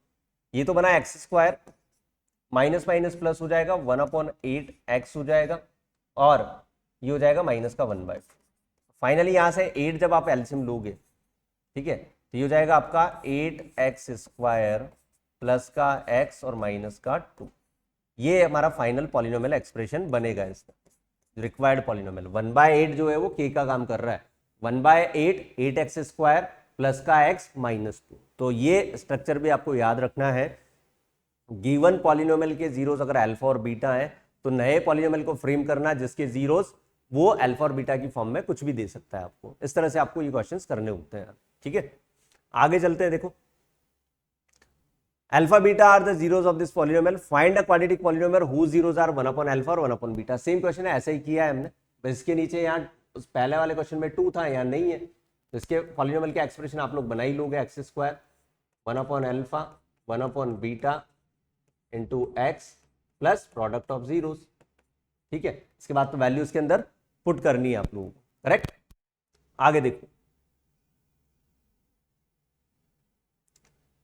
[SPEAKER 1] ये तो बना x square minus minus plus हो जाएगा 1/8 एक्स हो जाएगा, और ये हो जाएगा माइनस का 1/4। फाइनली यहां से 8 जब आप एलसीएम लोगे, ठीक है, तो ये हो जाएगा आपका 8x स्क्वायर प्लस का x और माइनस का 2। ये हमारा फाइनल पॉलिनोमियल एक्सप्रेशन बनेगा इसका, रिक्वायर्ड पॉलिनोमियल। 1/8 जो है वो k का काम कर रहा है, 1/8 8x स्क्वायर प्लस का x माइनस 2। तो ये स्ट्रक्चर भी आपको याद रखना है। गिवन पॉलिनोमियल के जीरोस अगर अल्फा और बीटा है तो नए पॉलिनोमियल को फ्रेम करना जिसके जीरोस वो अल्फा और बीटा की फॉर्म में कुछ भी दे सकता है आपको। इस तरह से आपको ये क्वेश्चंस करने होते हैं। ठीक है, आगे चलते हैं। देखो, alpha beta are the zeros of this polynomial, find a quadratic polynomial whose zeros are 1 upon alpha और 1 अपॉन बीटा। सेम क्वेश्चन है, ऐसे ही किया है हमने। इसके नीचे यहाँ उस पहले वाले क्वेश्चन में 2 था, यहाँ नहीं है, तो इसके पॉलिनोमियल के एक्सप्रेशन आप लोग बना ही लोगे। X square 1 upon alpha 1 upon beta into x plus product of zeros. ठीक है, इसके बाद तो वैल्यू इसके अंदर पुट करनी है आप लोगों को। करेक्ट, आगे देखो,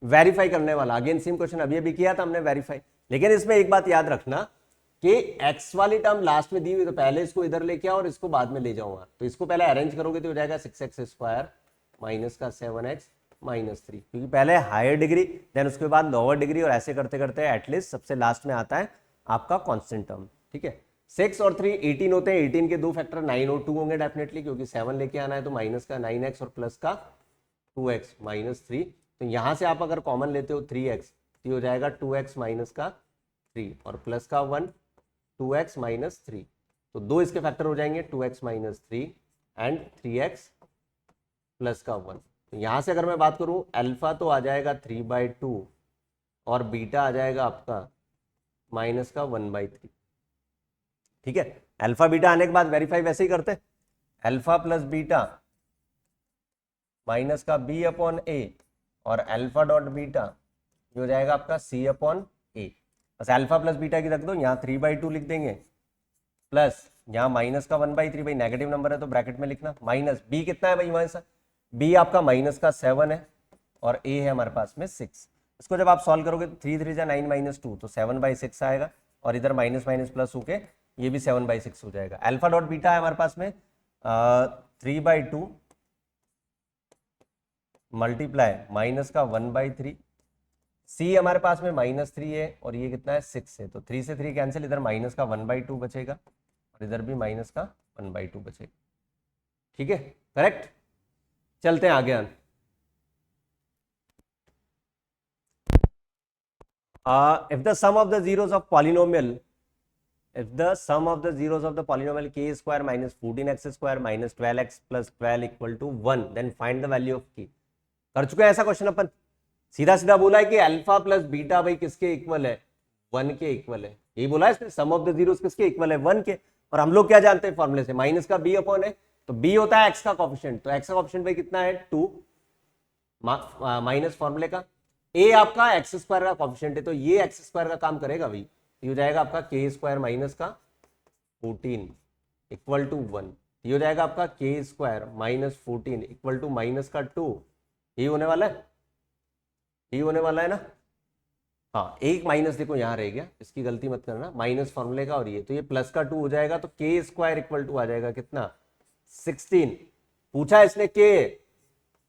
[SPEAKER 1] वेरीफाई करने वाला। अगेन सेम क्वेश्चन अभी अभी किया था हमने वेरीफाई, लेकिन इसमें एक बात याद रखना कि x वाली टर्म लास्ट में दी हुई, तो पहले इसको इधर लेके आओ और इसको बाद में ले जाऊंगा। तो इसको पहले अरेंज करोगे तो हो जाएगा 6x स्क्वायर माइनस का 7x माइनस 3, क्योंकि पहले हायर डिग्री देन उसके बाद लोअर डिग्री, और ऐसे करते करते एटलीस्ट सबसे लास्ट में आता है आपका कांस्टेंट टर्म। ठीक है, 6 और 3 18 होते हैं, 18 के दो फैक्टर 9 और 2 होंगे डेफिनेटली, क्योंकि 7 लेके आना है, तो माइनस का 9x और प्लस का 2x माइनस 3। तो यहां से आप अगर कॉमन लेते हो 3x, तो हो जाएगा 2x माइनस का 3 और प्लस का 1 2x माइनस 3। तो दो इसके फैक्टर हो जाएंगे 2x minus 3 and 3x plus का 1। तो यहां से अगर मैं बात करूं, अल्फा तो आ जाएगा 3/2 और बीटा आ जाएगा आपका माइनस का 1/3। ठीक है, अल्फा बीटा आने के बाद वेरीफाई वैसे ही करते, अल्फा प्लस बीटा माइनस का b अपॉन ए और अल्फा डॉट बीटा ये हो जाएगा आपका c अपॉन ए। बस अल्फा प्लस बीटा की रख दो, यहाँ 3/2 लिख देंगे, प्लस यहाँ माइनस का 1/3, भाई नेगेटिव नंबर है तो ब्रैकेट में लिखना, माइनस b कितना है भाई, वहां से b आपका माइनस का 7 है और a है हमारे पास में 6। इसको जब आप सॉल्व करोगे तो 3 3 9 माइनस 2, तो 7/6 आएगा, और इधर माइनस माइनस प्लस होके ये भी 7/6 हो जाएगा। अल्फा डॉट बीटा है हमारे पास में 3/2 मल्टीप्लाई माइनस का 1/3, सी हमारे पास में -3 है और ये कितना है 6 है, तो 3 से 3 कैंसिल, इधर माइनस का 1/2 बचेगा और इधर भी माइनस का 1/2 बचेगा। ठीक है, करेक्ट। चलते हैं आगे। If the sum of the zeros of polynomial, if the sum of the zeros of the polynomial k square minus 14x square minus 12x plus 12 equal to 1, then find the value of k। कर चुके हैं ऐसा क्वेश्चन अपन, सीधा सीधा बोला है कि अल्फा प्लस बीटा भाई किसके इक्वल है, 1 के इक्वल है। यही बोला है इसने, सम ऑफ द जीरोस किसके इक्वल है, 1 के। और हम लोग क्या जानते हैं फॉर्मूले से, माइनस का b अपॉन है, तो b होता है x का कोफिशिएंट, तो x का कोफिशिएंट भाई कितना है 2 माइनस फॉर्मूले का a आपका x स्क्वायर का कोफिशिएंट है, तो ये x स्क्वायर का काम करेगा भाई, ये हो जाएगा आपका के स्क्वायर माइनस का 14 इक्वल टू 1। ये हो जाएगा आपका k square minus 14 equal to minus का 2। ये होने वाला है, ये होने वाला है ना। हाँ, एक माइनस देखो यहाँ रह गया, इसकी गलती मत करना, माइनस फॉर्मूले का और ये, तो ये प्लस का 2 हो जाएगा, तो के स्क्वायर इक्वल टू आ जाएगा कितना 16। पूछा इसने के,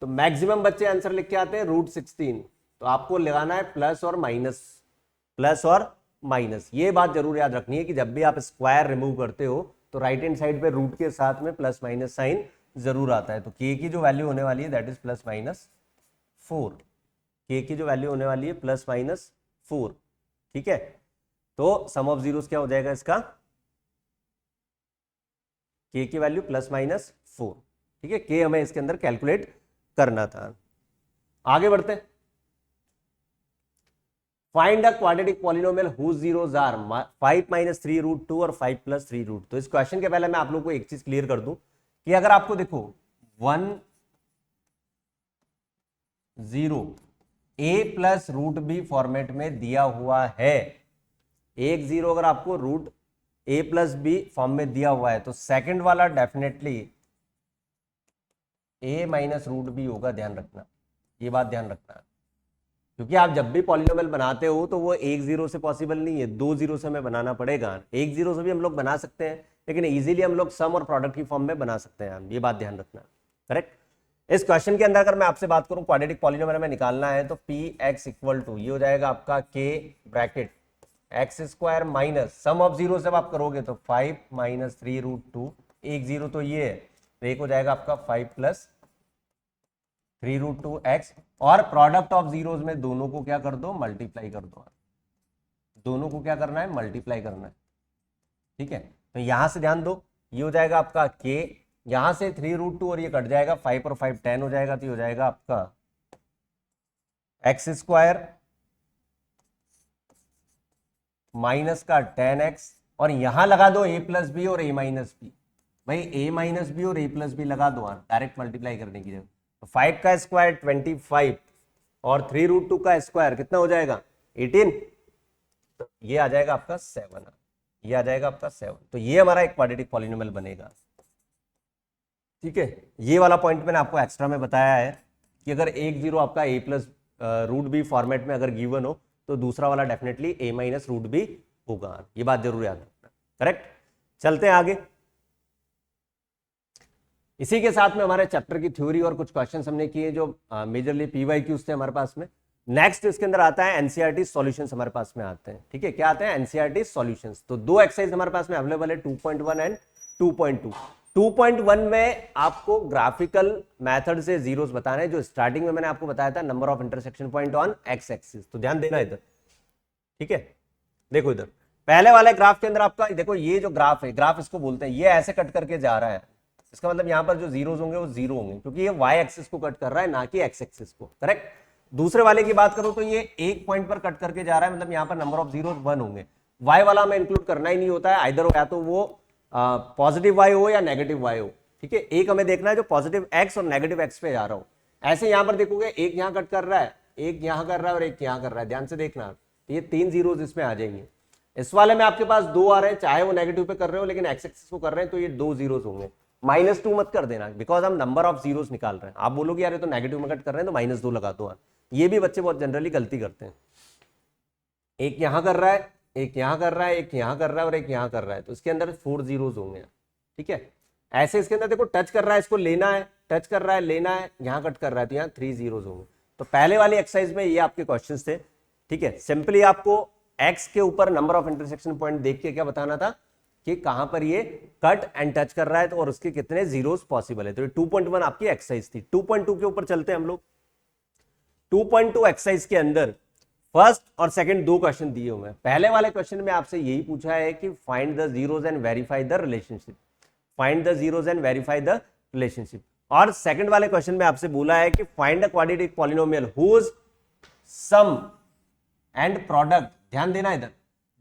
[SPEAKER 1] तो मैक्सिमम बच्चे आंसर लिख के आते हैं √16, तो आपको लगाना है प्लस और माइनस, प्लस और माइनस। ये बात जरूर याद रखनी है कि जब भी आप स्क्वायर रिमूव करते हो तो राइट हैंड साइड पे रूट के साथ में प्लस माइनस साइन जरूर आता है। तो के की जो वैल्यू होने वाली है दैट इज प्लस माइनस 4, के की जो वैल्यू होने वाली है प्लस माइनस 4। ठीक है, तो सम ऑफ जीरोस क्या हो जाएगा इसका, के की वैल्यू प्लस माइनस 4। ठीक है, के हमें इसके अंदर कैलकुलेट करना था। आगे बढ़ते हैं, find a quadratic polynomial whose zeros are 5 - 3√2 और 5 + 3√2। तो इस क्वेश्चन के पहले मैं आप लोगों को एक चीज क्लियर कर दूं कि अगर आपको देखो 1 0 a प्लस √b फॉर्मेट में दिया हुआ है, 1 0 अगर आपको √a + b फॉर्म में दिया हुआ है, तो सेकंड वाला डेफिनेटली a - √b होगा। ध्यान रखना, ये बात ध्यान रखना, क्योंकि आप जब भी पॉलिनोमियल बनाते हो तो वो 1 0 से पॉसिबल नहीं है, 2 0 से हमें बनाना पड़ेगा। 1 0 से भी हम लोग बना सकते हैं, लेकिन इजीली हम लोग सम और प्रोडक्ट की फॉर्म में बना सकते हैं, ये बात ध्यान रखना। करेक्ट। इस क्वेश्चन के अंदर अगर मैं आपसे बात करूं क्वाड्रेटिक पॉलिनोमियल में निकालना है, तो px इक्वल टू ये हो जाएगा आपका k bracket x square minus sum of zero जब आप करोगे तो 5 - 3√2, 1 0 तो ये है, तो एक हो जाएगा आपका 5 + 3√2x, और प्रोडक्ट ऑफ जीरोस में दोनों को क्या कर दो, मल्टीप्लाई कर दो। दोनों को क्या करना है, मल्टीप्लाई करना है। ठीक है, तो यहां से ध्यान दो, ये हो जाएगा आपका k, यहां से 3√2 और ये कट जाएगा 5 और 5 10 हो जाएगा, तो ये हो जाएगा आपका एक्स स्क्वायर माइनस का 10x, और यहां लगा दो a प्लस बी और a माइनस बी। भाई a माइनस बी और a प्लस बी लगा दो डायरेक्ट मल्टीप्लाई करने की जगह। तो 5 का स्क्वायर 25 और 3√2 का स्क्वायर कितना हो जाएगा 18, तो ये आ जाएगा आपका 7, ये आ जाएगा आपका 7। तो ये हमारा एक क्वाड्रेटिक पॉलिनोमियल बनेगा। ठीक है, ये वाला पॉइंट मैंने आपको एक्स्ट्रा में बताया है कि अगर एक जीरो आपका a plus root b format में अगर गिवन हो तो दूसरा वाला definitely a minus root b होगा। ये बात जरूर याद रखना। करेक्ट, चलते हैं आगे। इसी के साथ में हमारे चैप्टर की थ्योरी और कुछ क्वेश्चंस हमने किए जो मेजरली पीवाईक्यूज थे हमारे पास में। नेक्स्ट इसके अंदर आता है एनसीईआरटी सॉल्यूशंस हमारे पास में आते हैं। ठीक है, क्या आते हैं एनसीईआरटी सॉल्यूशंस। तो दो एक्सरसाइज हमारे पास में अवेलेबल है 2.1 एंड 2.2। 2.1 में आपको ग्राफिकल मेथड से जीरोस बताने हैं, जो स्टार्टिंग में मैंने आपको बताया था number of intersection point on x axis. तो ध्यान देना इधर। ठीक है, देखो इधर पहले वाले ग्राफ के अंदर आपका देखो, ये जो ग्राफ है, ग्राफ इसको बोलते हैं, ये ऐसे कट करके जा रहा है। इसका मतलब यहां पर जो जीरोस होंगे वो जीरो होंगे, क्योंकि ये वाई एक्सिस को कट कर रहा है, ना कि एक्स एक्सिस को। करेक्ट। दूसरे वाले की बात करो तो ये एक पॉइंट पर कट करके जा रहा है, मतलब यहां पर नंबर ऑफ जीरोस 1 होंगे। वाई वाला हमें इंक्लूड करना ही नहीं होता है, आइदर या तो वो पॉजिटिव वाई हो या नेगेटिव वाई हो। ठीक है, एक हमें देखना है जो पॉजिटिव एक्स और नेगेटिव एक्स पे जा रहा हो। ऐसे यहां पर देखोगे, एक यहां कट कर रहा है, एक यहां कर रहा है और एक यहां कर रहा है। ध्यान से देखना, ये 3 जीरोस इसमें आ जाएंगे। इस वाले में आपके पास 2 आ रहे हैं, चाहे वो नेगेटिव पे कर रहे हो, लेकिन एक्स एक्सिस को कर रहे हैं, तो ये 2 जीरोस होंगे। -2 मत कर देना, बिकॉज हम नंबर ऑफ जीरोस निकाल रहे हैं। आप बोलोगे यार ये तो नेगेटिव में कट कर रहे हैं तो -2 लगा दो। ये भी बच्चे बहुत जनरली गलती करते हैं। एक यहां कर रहा है, एक यहां कर रहा है, एक यहां कर रहा है और एक यहां कर रहा है, तो इसके अंदर 4 जीरोस होंगे। ठीक है, ऐसे इसके अंदर देखो टच कर रहा है, इसको लेना है, टच कर रहा है, लेना है, यहां कट कर रहा है, तो यहाँ 3 जीरोस होंगे। तो पहले वाली एक्सरसाइज में ये आपके क्वेश्चन थे। ठीक है, सिंपली आपको एक्स के ऊपर नंबर ऑफ इंटरसेक्शन पॉइंट देख के क्या बताना था कि कहां पर ये कट एंड टच कर रहा है, तो और उसके कितने जीरोस पॉसिबल है। तो 2.1 आपकी एक्सरसाइज थी। 2.2 के ऊपर चलते हैं हम लोग। 2.2 एक्सरसाइज के अंदर फर्स्ट और सेकंड 2 क्वेश्चन दिए हुए हैं। पहले वाले क्वेश्चन में आपसे यही पूछा है कि find the zeros and verify the relationship, find the zeros and verify the relationship. और सेकंड वाले क्वेश्चन में आपसे बोला है कि find a quadratic polynomial whose sum and product. ध्यान देना इधर,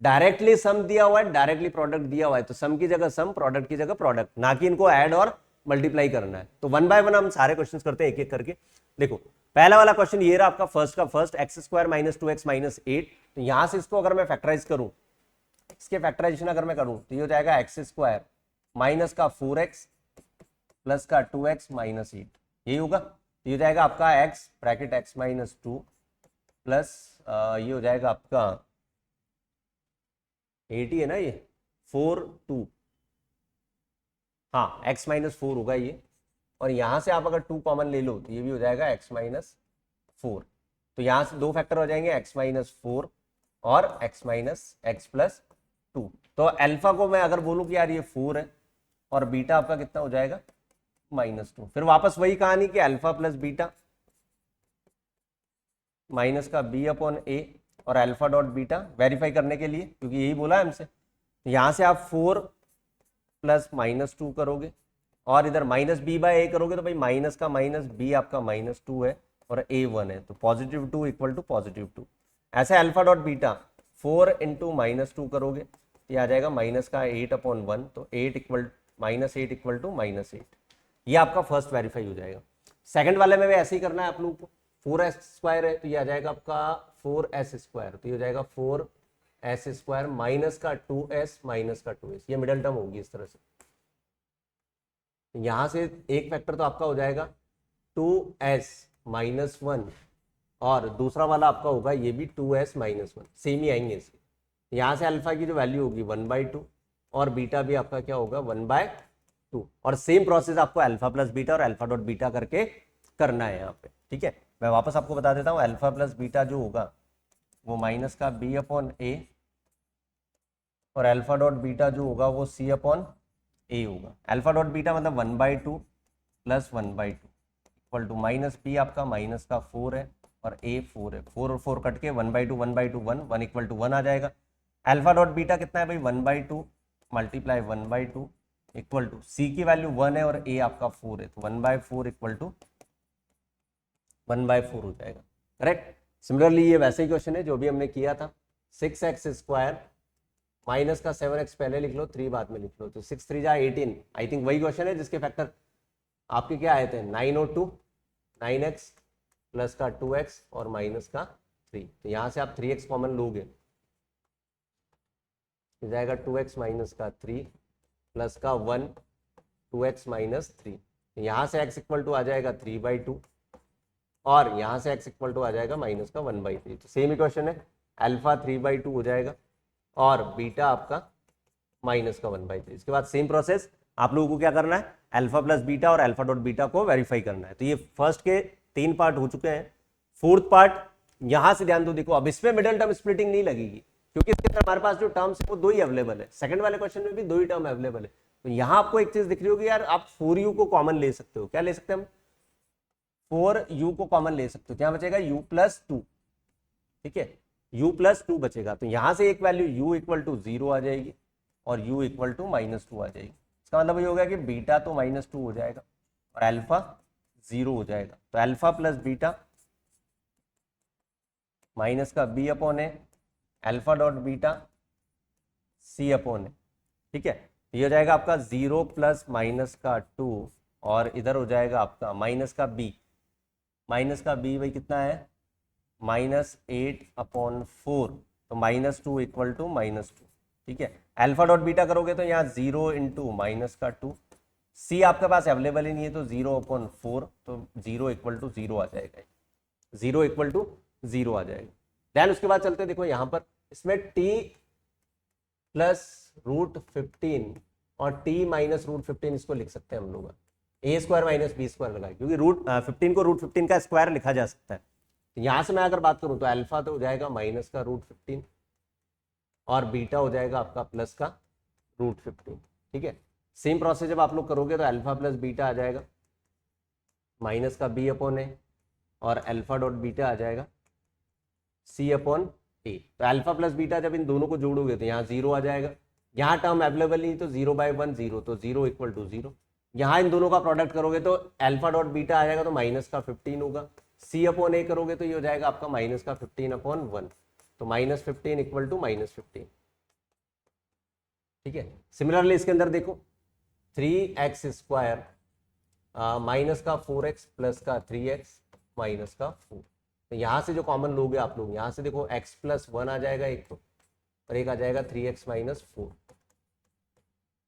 [SPEAKER 1] डायरेक्टली सम दिया हुआ है, डायरेक्टली प्रोडक्ट दिया हुआ है, तो सम की जगह सम, प्रोडक्ट की जगह प्रोडक्ट, ना कि इनको ऐड और मल्टीप्लाई करना है। तो 1 बाय 1 हम सारे क्वेश्चंस करते हैं एक एक करके। देखो पहला वाला क्वेश्चन ये रहा आपका फर्स्ट का first, x square minus 2x minus 8। तो यहां से इसको अगर मैं फैक्टराइज करूं, इसके फैक्टराइजेशन अगर मैं करूं, तो ये हो जाएगा एक्स स्क्वायर माइनस का 4x प्लस का 2x माइनस 8, यही होगा। ये हो जाएगा आपका x bracket x minus 2 plus ये हो जाएगा आपका 80 है ना, ये 4 2, हाँ x माइनस 4 होगा ये। और यहां से आप अगर 2 कॉमन ले लो तो ये भी हो जाएगा x माइनस 4। तो यहां से 2 फैक्टर हो जाएंगे, x माइनस 4 और x माइनस x प्लस 2। तो अल्फा को मैं अगर बोलूं कि यार ये 4 है और बीटा आपका कितना हो जाएगा -2। फिर वापस वही कहानी कि अल्फा प्लस बीटा माइनस का b अपॉन a और अल्फा डॉट बीटा वेरीफाई करने के लिए, क्योंकि यही बोला है हमसे। यहां से आप 4 प्लस -2 करोगे और इधर माइनस बी बाय ए करोगे, तो भाई माइनस का माइनस बी आपका -2 है और a 1 है, तो +2 इक्वल टू +2। ऐसे अल्फा डॉट बीटा 4 इंटू -2 करोगे, ये आ जाएगा माइनस का 8 अपॉन 1, तो -8 इक्वल टू -8। ये आपका फर्स्ट वेरीफाई हो जाएगा। सेकंड वाले में भी ऐसे ही करना है आप लोग को। 4s स्क्वायर है तो ये आ जाएगा आपका 4s स्क्वायर, तो ये हो जाएगा 4s स्क्वायर माइनस का 2s माइनस का 2s, ये मिडल टर्म होगी इस तरह से। यहां से एक फैक्टर तो आपका हो जाएगा 2s माइनस 1 और दूसरा वाला आपका होगा ये भी 2s माइनस 1, सेम ही आएंगे इसके। यहां से अल्फा की जो वैल्यू होगी 1/2 और बीटा भी आपका क्या होगा 1/2, और सेम प्रोसेस आपको अल्फा प्लस बीटा और अल्फा डॉट बीटा करके करना है यहाँ पे। ठीक है, मैं वापस आपको बता देता हूँ। अल्फा प्लस बीटा जो होगा वो माइनस का b अपॉन a और अल्फा डॉट बीटा जो होगा वो c अपॉन a होगा। अल्फा डॉट बीटा मतलब 1/2 plus 1/2 equal to minus b आपका माइनस का 4 है और a 4 है, 4 और 4 कट के 1/2 1/2 1 1 इक्वल टू 1 आ जाएगा। अल्फा डॉट बीटा कितना है भाई 1/2 मल्टीप्लाई 1/2 इक्वल टू सी की वैल्यू 1 है और ए आपका 4 है, तो 1/4 इक्वल टू 1/4 हो जाएगा। करेक्ट। सिमिलरली ये वैसे ही क्वेश्चन है जो भी हमने किया था, 6x² माइनस का 7x पहले लिख लो, 3 बाद में लिख लो, तो 6 3 जा 18। आई थिंक वही क्वेश्चन है जिसके फैक्टर आपके क्या आए थे, 9 और 2, 9x प्लस का 2x और माइनस का 3। तो यहां से आप 3x कॉमन लोगे, हो जाएगा 2x माइनस का 3 प्लस का 1 2x माइनस 3। यहां से x इक्वल टू आ जाएगा 3/2 और यहां से x इक्वल टू आ जाएगा माइनस का 1/3। तो सेम इक्वेशन है, अल्फा 3/2 हो जाएगा और बीटा आपका माइनस का 1/3। इसके बाद सेम प्रोसेस आप लोगों को क्या करना है, अल्फा प्लस बीटा और अल्फा डॉट बीटा को वेरीफाई करना है। तो ये फर्स्ट के 3 पार्ट हो चुके हैं। फोर्थ पार्ट यहां से ध्यान दो, देखो अब इसमें मिडिल टर्म स्प्लिटिंग नहीं लगेगी क्योंकि इसके अंदर हमारे पास जो टर्म्स है वो 2 ही अवेलेबल है। सेकंड वाले क्वेश्चन में भी 2 ही टर्म अवेलेबल है। तो यहां आपको एक चीज दिख रही होगी यार, आप 4u को कॉमन ले सकते हो। क्या ले सकते हैं हम, 4u को कॉमन ले सकते हो। क्या बचेगा, u प्लस 2, ठीक है, u प्लस 2 बचेगा। तो यहां से एक वैल्यू u इक्वल टू 0 आ जाएगी और u इक्वल टू -2 आ जाएगी। इसका मतलब ये हो गया कि बीटा तो -2 हो जाएगा और अल्फा 0 हो जाएगा। तो अल्फा प्लस बीटा माइनस का b upon a alpha dot beta c upon a, ठीक है। ये हो जाएगा आपका 0 प्लस माइनस का 2 और इधर हो जाएगा आपका माइनस का b, माइनस का b भाई कितना है, -8/4, तो -2 इक्वल टू -2, ठीक है। अल्फा डॉट बीटा करोगे तो यहाँ 0 इंटू माइनस का 2, c आपके पास अवेलेबल ही नहीं है तो 0/4, तो 0 इक्वल टू 0 आ जाएगा, 0 इक्वल टू 0 आ जाएगा। देन उसके बाद चलते देखो यहाँ पर, इसमें t प्लस √15 और t माइनस √15 इसको लिख सकते हैं हम लोग, a² माइनस b² लगा, क्योंकि √15 को √15 का स्क्वायर लिखा जा सकता है। यहां से मैं अगर बात करूं तो अल्फा तो हो जाएगा माइनस का √15 और बीटा हो जाएगा आपका प्लस का √15, ठीक है। सेम प्रोसेस जब आप लोग करोगे तो अल्फा प्लस बीटा आ जाएगा माइनस का b अपॉन ए और अल्फा डॉट बीटा आ जाएगा c अपॉन ए। तो अल्फा प्लस बीटा जब इन दोनों को जोड़ोगे तो यहाँ 0 आ जाएगा, यहाँ टर्म अवेलेबल नहीं तो 0/1 0, तो 0 इक्वल टू 0। यहाँ इन दोनों का प्रोडक्ट करोगे तो अल्फा डॉट बीटा आ जाएगा तो माइनस का 15 होगा, c अपॉन ए करोगे तो ये हो जाएगा आपका माइनस का 15/1, तो -15 इक्वल टू -15, ठीक है। सिमिलरली इसके अंदर देखो 3x² माइनस का 4x प्लस का 3x माइनस का 4, तो यहाँ से जो कॉमन लोगे आप लोग, यहाँ से देखो x प्लस 1 आ जाएगा एक तो, और एक आ जाएगा 3x माइनस 4,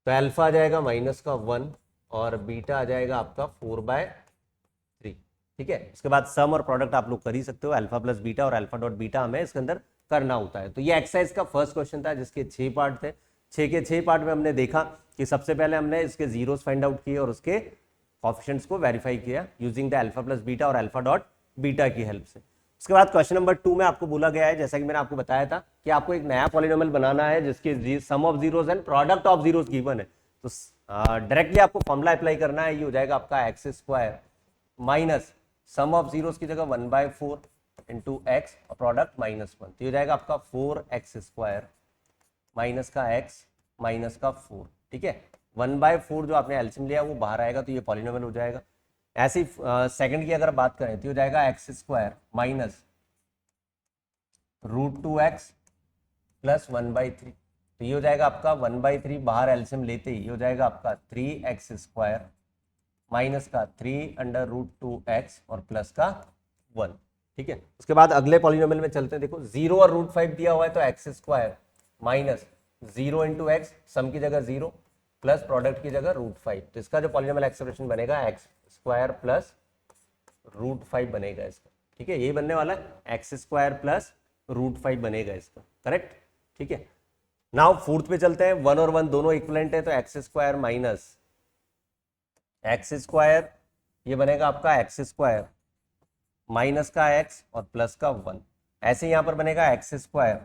[SPEAKER 1] तो अल्फा आ जाएगा माइनस का 1 और बीटा आ जाएगा आपका 4/3, ठीक है। उसके बाद सम और प्रोडक्ट आप लोग कर ही सकते हो, अल्फा प्लस बीटा और अल्फा डॉट बीटा हमें इसके अंदर करना होता है। तो ये एक्सरसाइज का फर्स्ट क्वेश्चन था जिसके 6 पार्ट थे। 6 के 6 पार्ट में हमने देखा कि सबसे पहले हमने इसके जीरोस फाइंड आउट किए और उसके कोएफिशिएंट्स को वेरीफाई किया using the alpha plus beta और अल्फा डॉट बीटा की हेल्प से। उसके बाद क्वेश्चन नंबर 2 में आपको बोला गया है, जैसा कि मैंने आपको बताया था, कि आपको एक नया पॉलिनोमियल बनाना है जिसके sum of zeros and product of zeros given है। तो डायरेक्टली आपको फॉर्मूला अप्लाई करना है, ये हो जाएगा आपका x² minus sum of zeros की जगह 1/4 इंटू एक्स और प्रोडक्ट -1, तो ये हो जाएगा आपका 4x² माइनस का x माइनस का 4, ठीक है। 1/4 जो आपने एलसीएम लिया वो बाहर आएगा तो ये पॉलिनोमियल हो जाएगा। ऐसे सेकंड की अगर बात करें तो हो जाएगा x² माइनस √2x प्लस 1/3, तो ये हो जाएगा आपका 1/3 बाहर एलसीएम लेते ही ये हो जाएगा आपका 3x² माइनस का 3√2x और प्लस का 1, ठीक है। उसके बाद अगले पॉलिनोमियल में चलते हैं। देखो 0 और √5 दिया हुआ है तो x² माइनस 0 इंटू एक्स, सम की जगह 0 प्लस प्रोडक्ट की जगह √5, तो इसका जो पॉलिनोमियल एक्सप्रेशन बनेगा x² प्लस √5 बनेगा इसका, ठीक है। ये बनने वाला है x² प्लस √5 बनेगा इसका, करेक्ट, ठीक है। नाउ फोर्थ पे चलते हैं। 1 और 1 दोनों इक्विवेलेंट है तो x² माइनस x² ये बनेगा आपका x² माइनस का x और प्लस का 1। ऐसे यहाँ पर बनेगा x²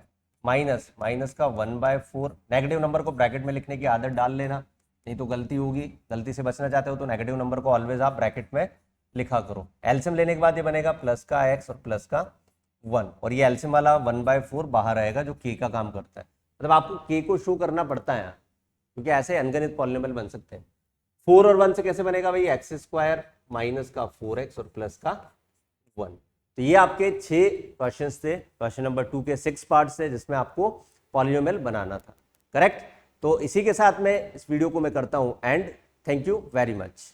[SPEAKER 1] माइनस माइनस का 1/4। नेगेटिव नंबर को ब्रैकेट में लिखने की आदत डाल लेना, नहीं तो गलती होगी। गलती से बचना चाहते हो तो नेगेटिव नंबर को ऑलवेज आप ब्रैकेट में लिखा करो। एलसीएम लेने के बाद ये बनेगा प्लस का x और प्लस का 1, और ये एलसीएम वाला 1/4 बाहर आएगा जो k का काम करता है। मतलब आपको k को शो करना पड़ता है, क्योंकि ऐसे अनगणित पॉलिनोमियल बन सकते हैं। 4 और 1 से कैसे बनेगा भाई, एक्स स्क्वायर माइनस का 4x और प्लस का 1। तो ये आपके 6 क्वेश्चंस थे, क्वेश्चन नंबर 2 के 6 पार्ट्स थे जिसमें आपको पॉलिनोमियल बनाना था, करेक्ट। तो इसी के साथ मैं इस वीडियो को मैं करता हूं and thank you very much.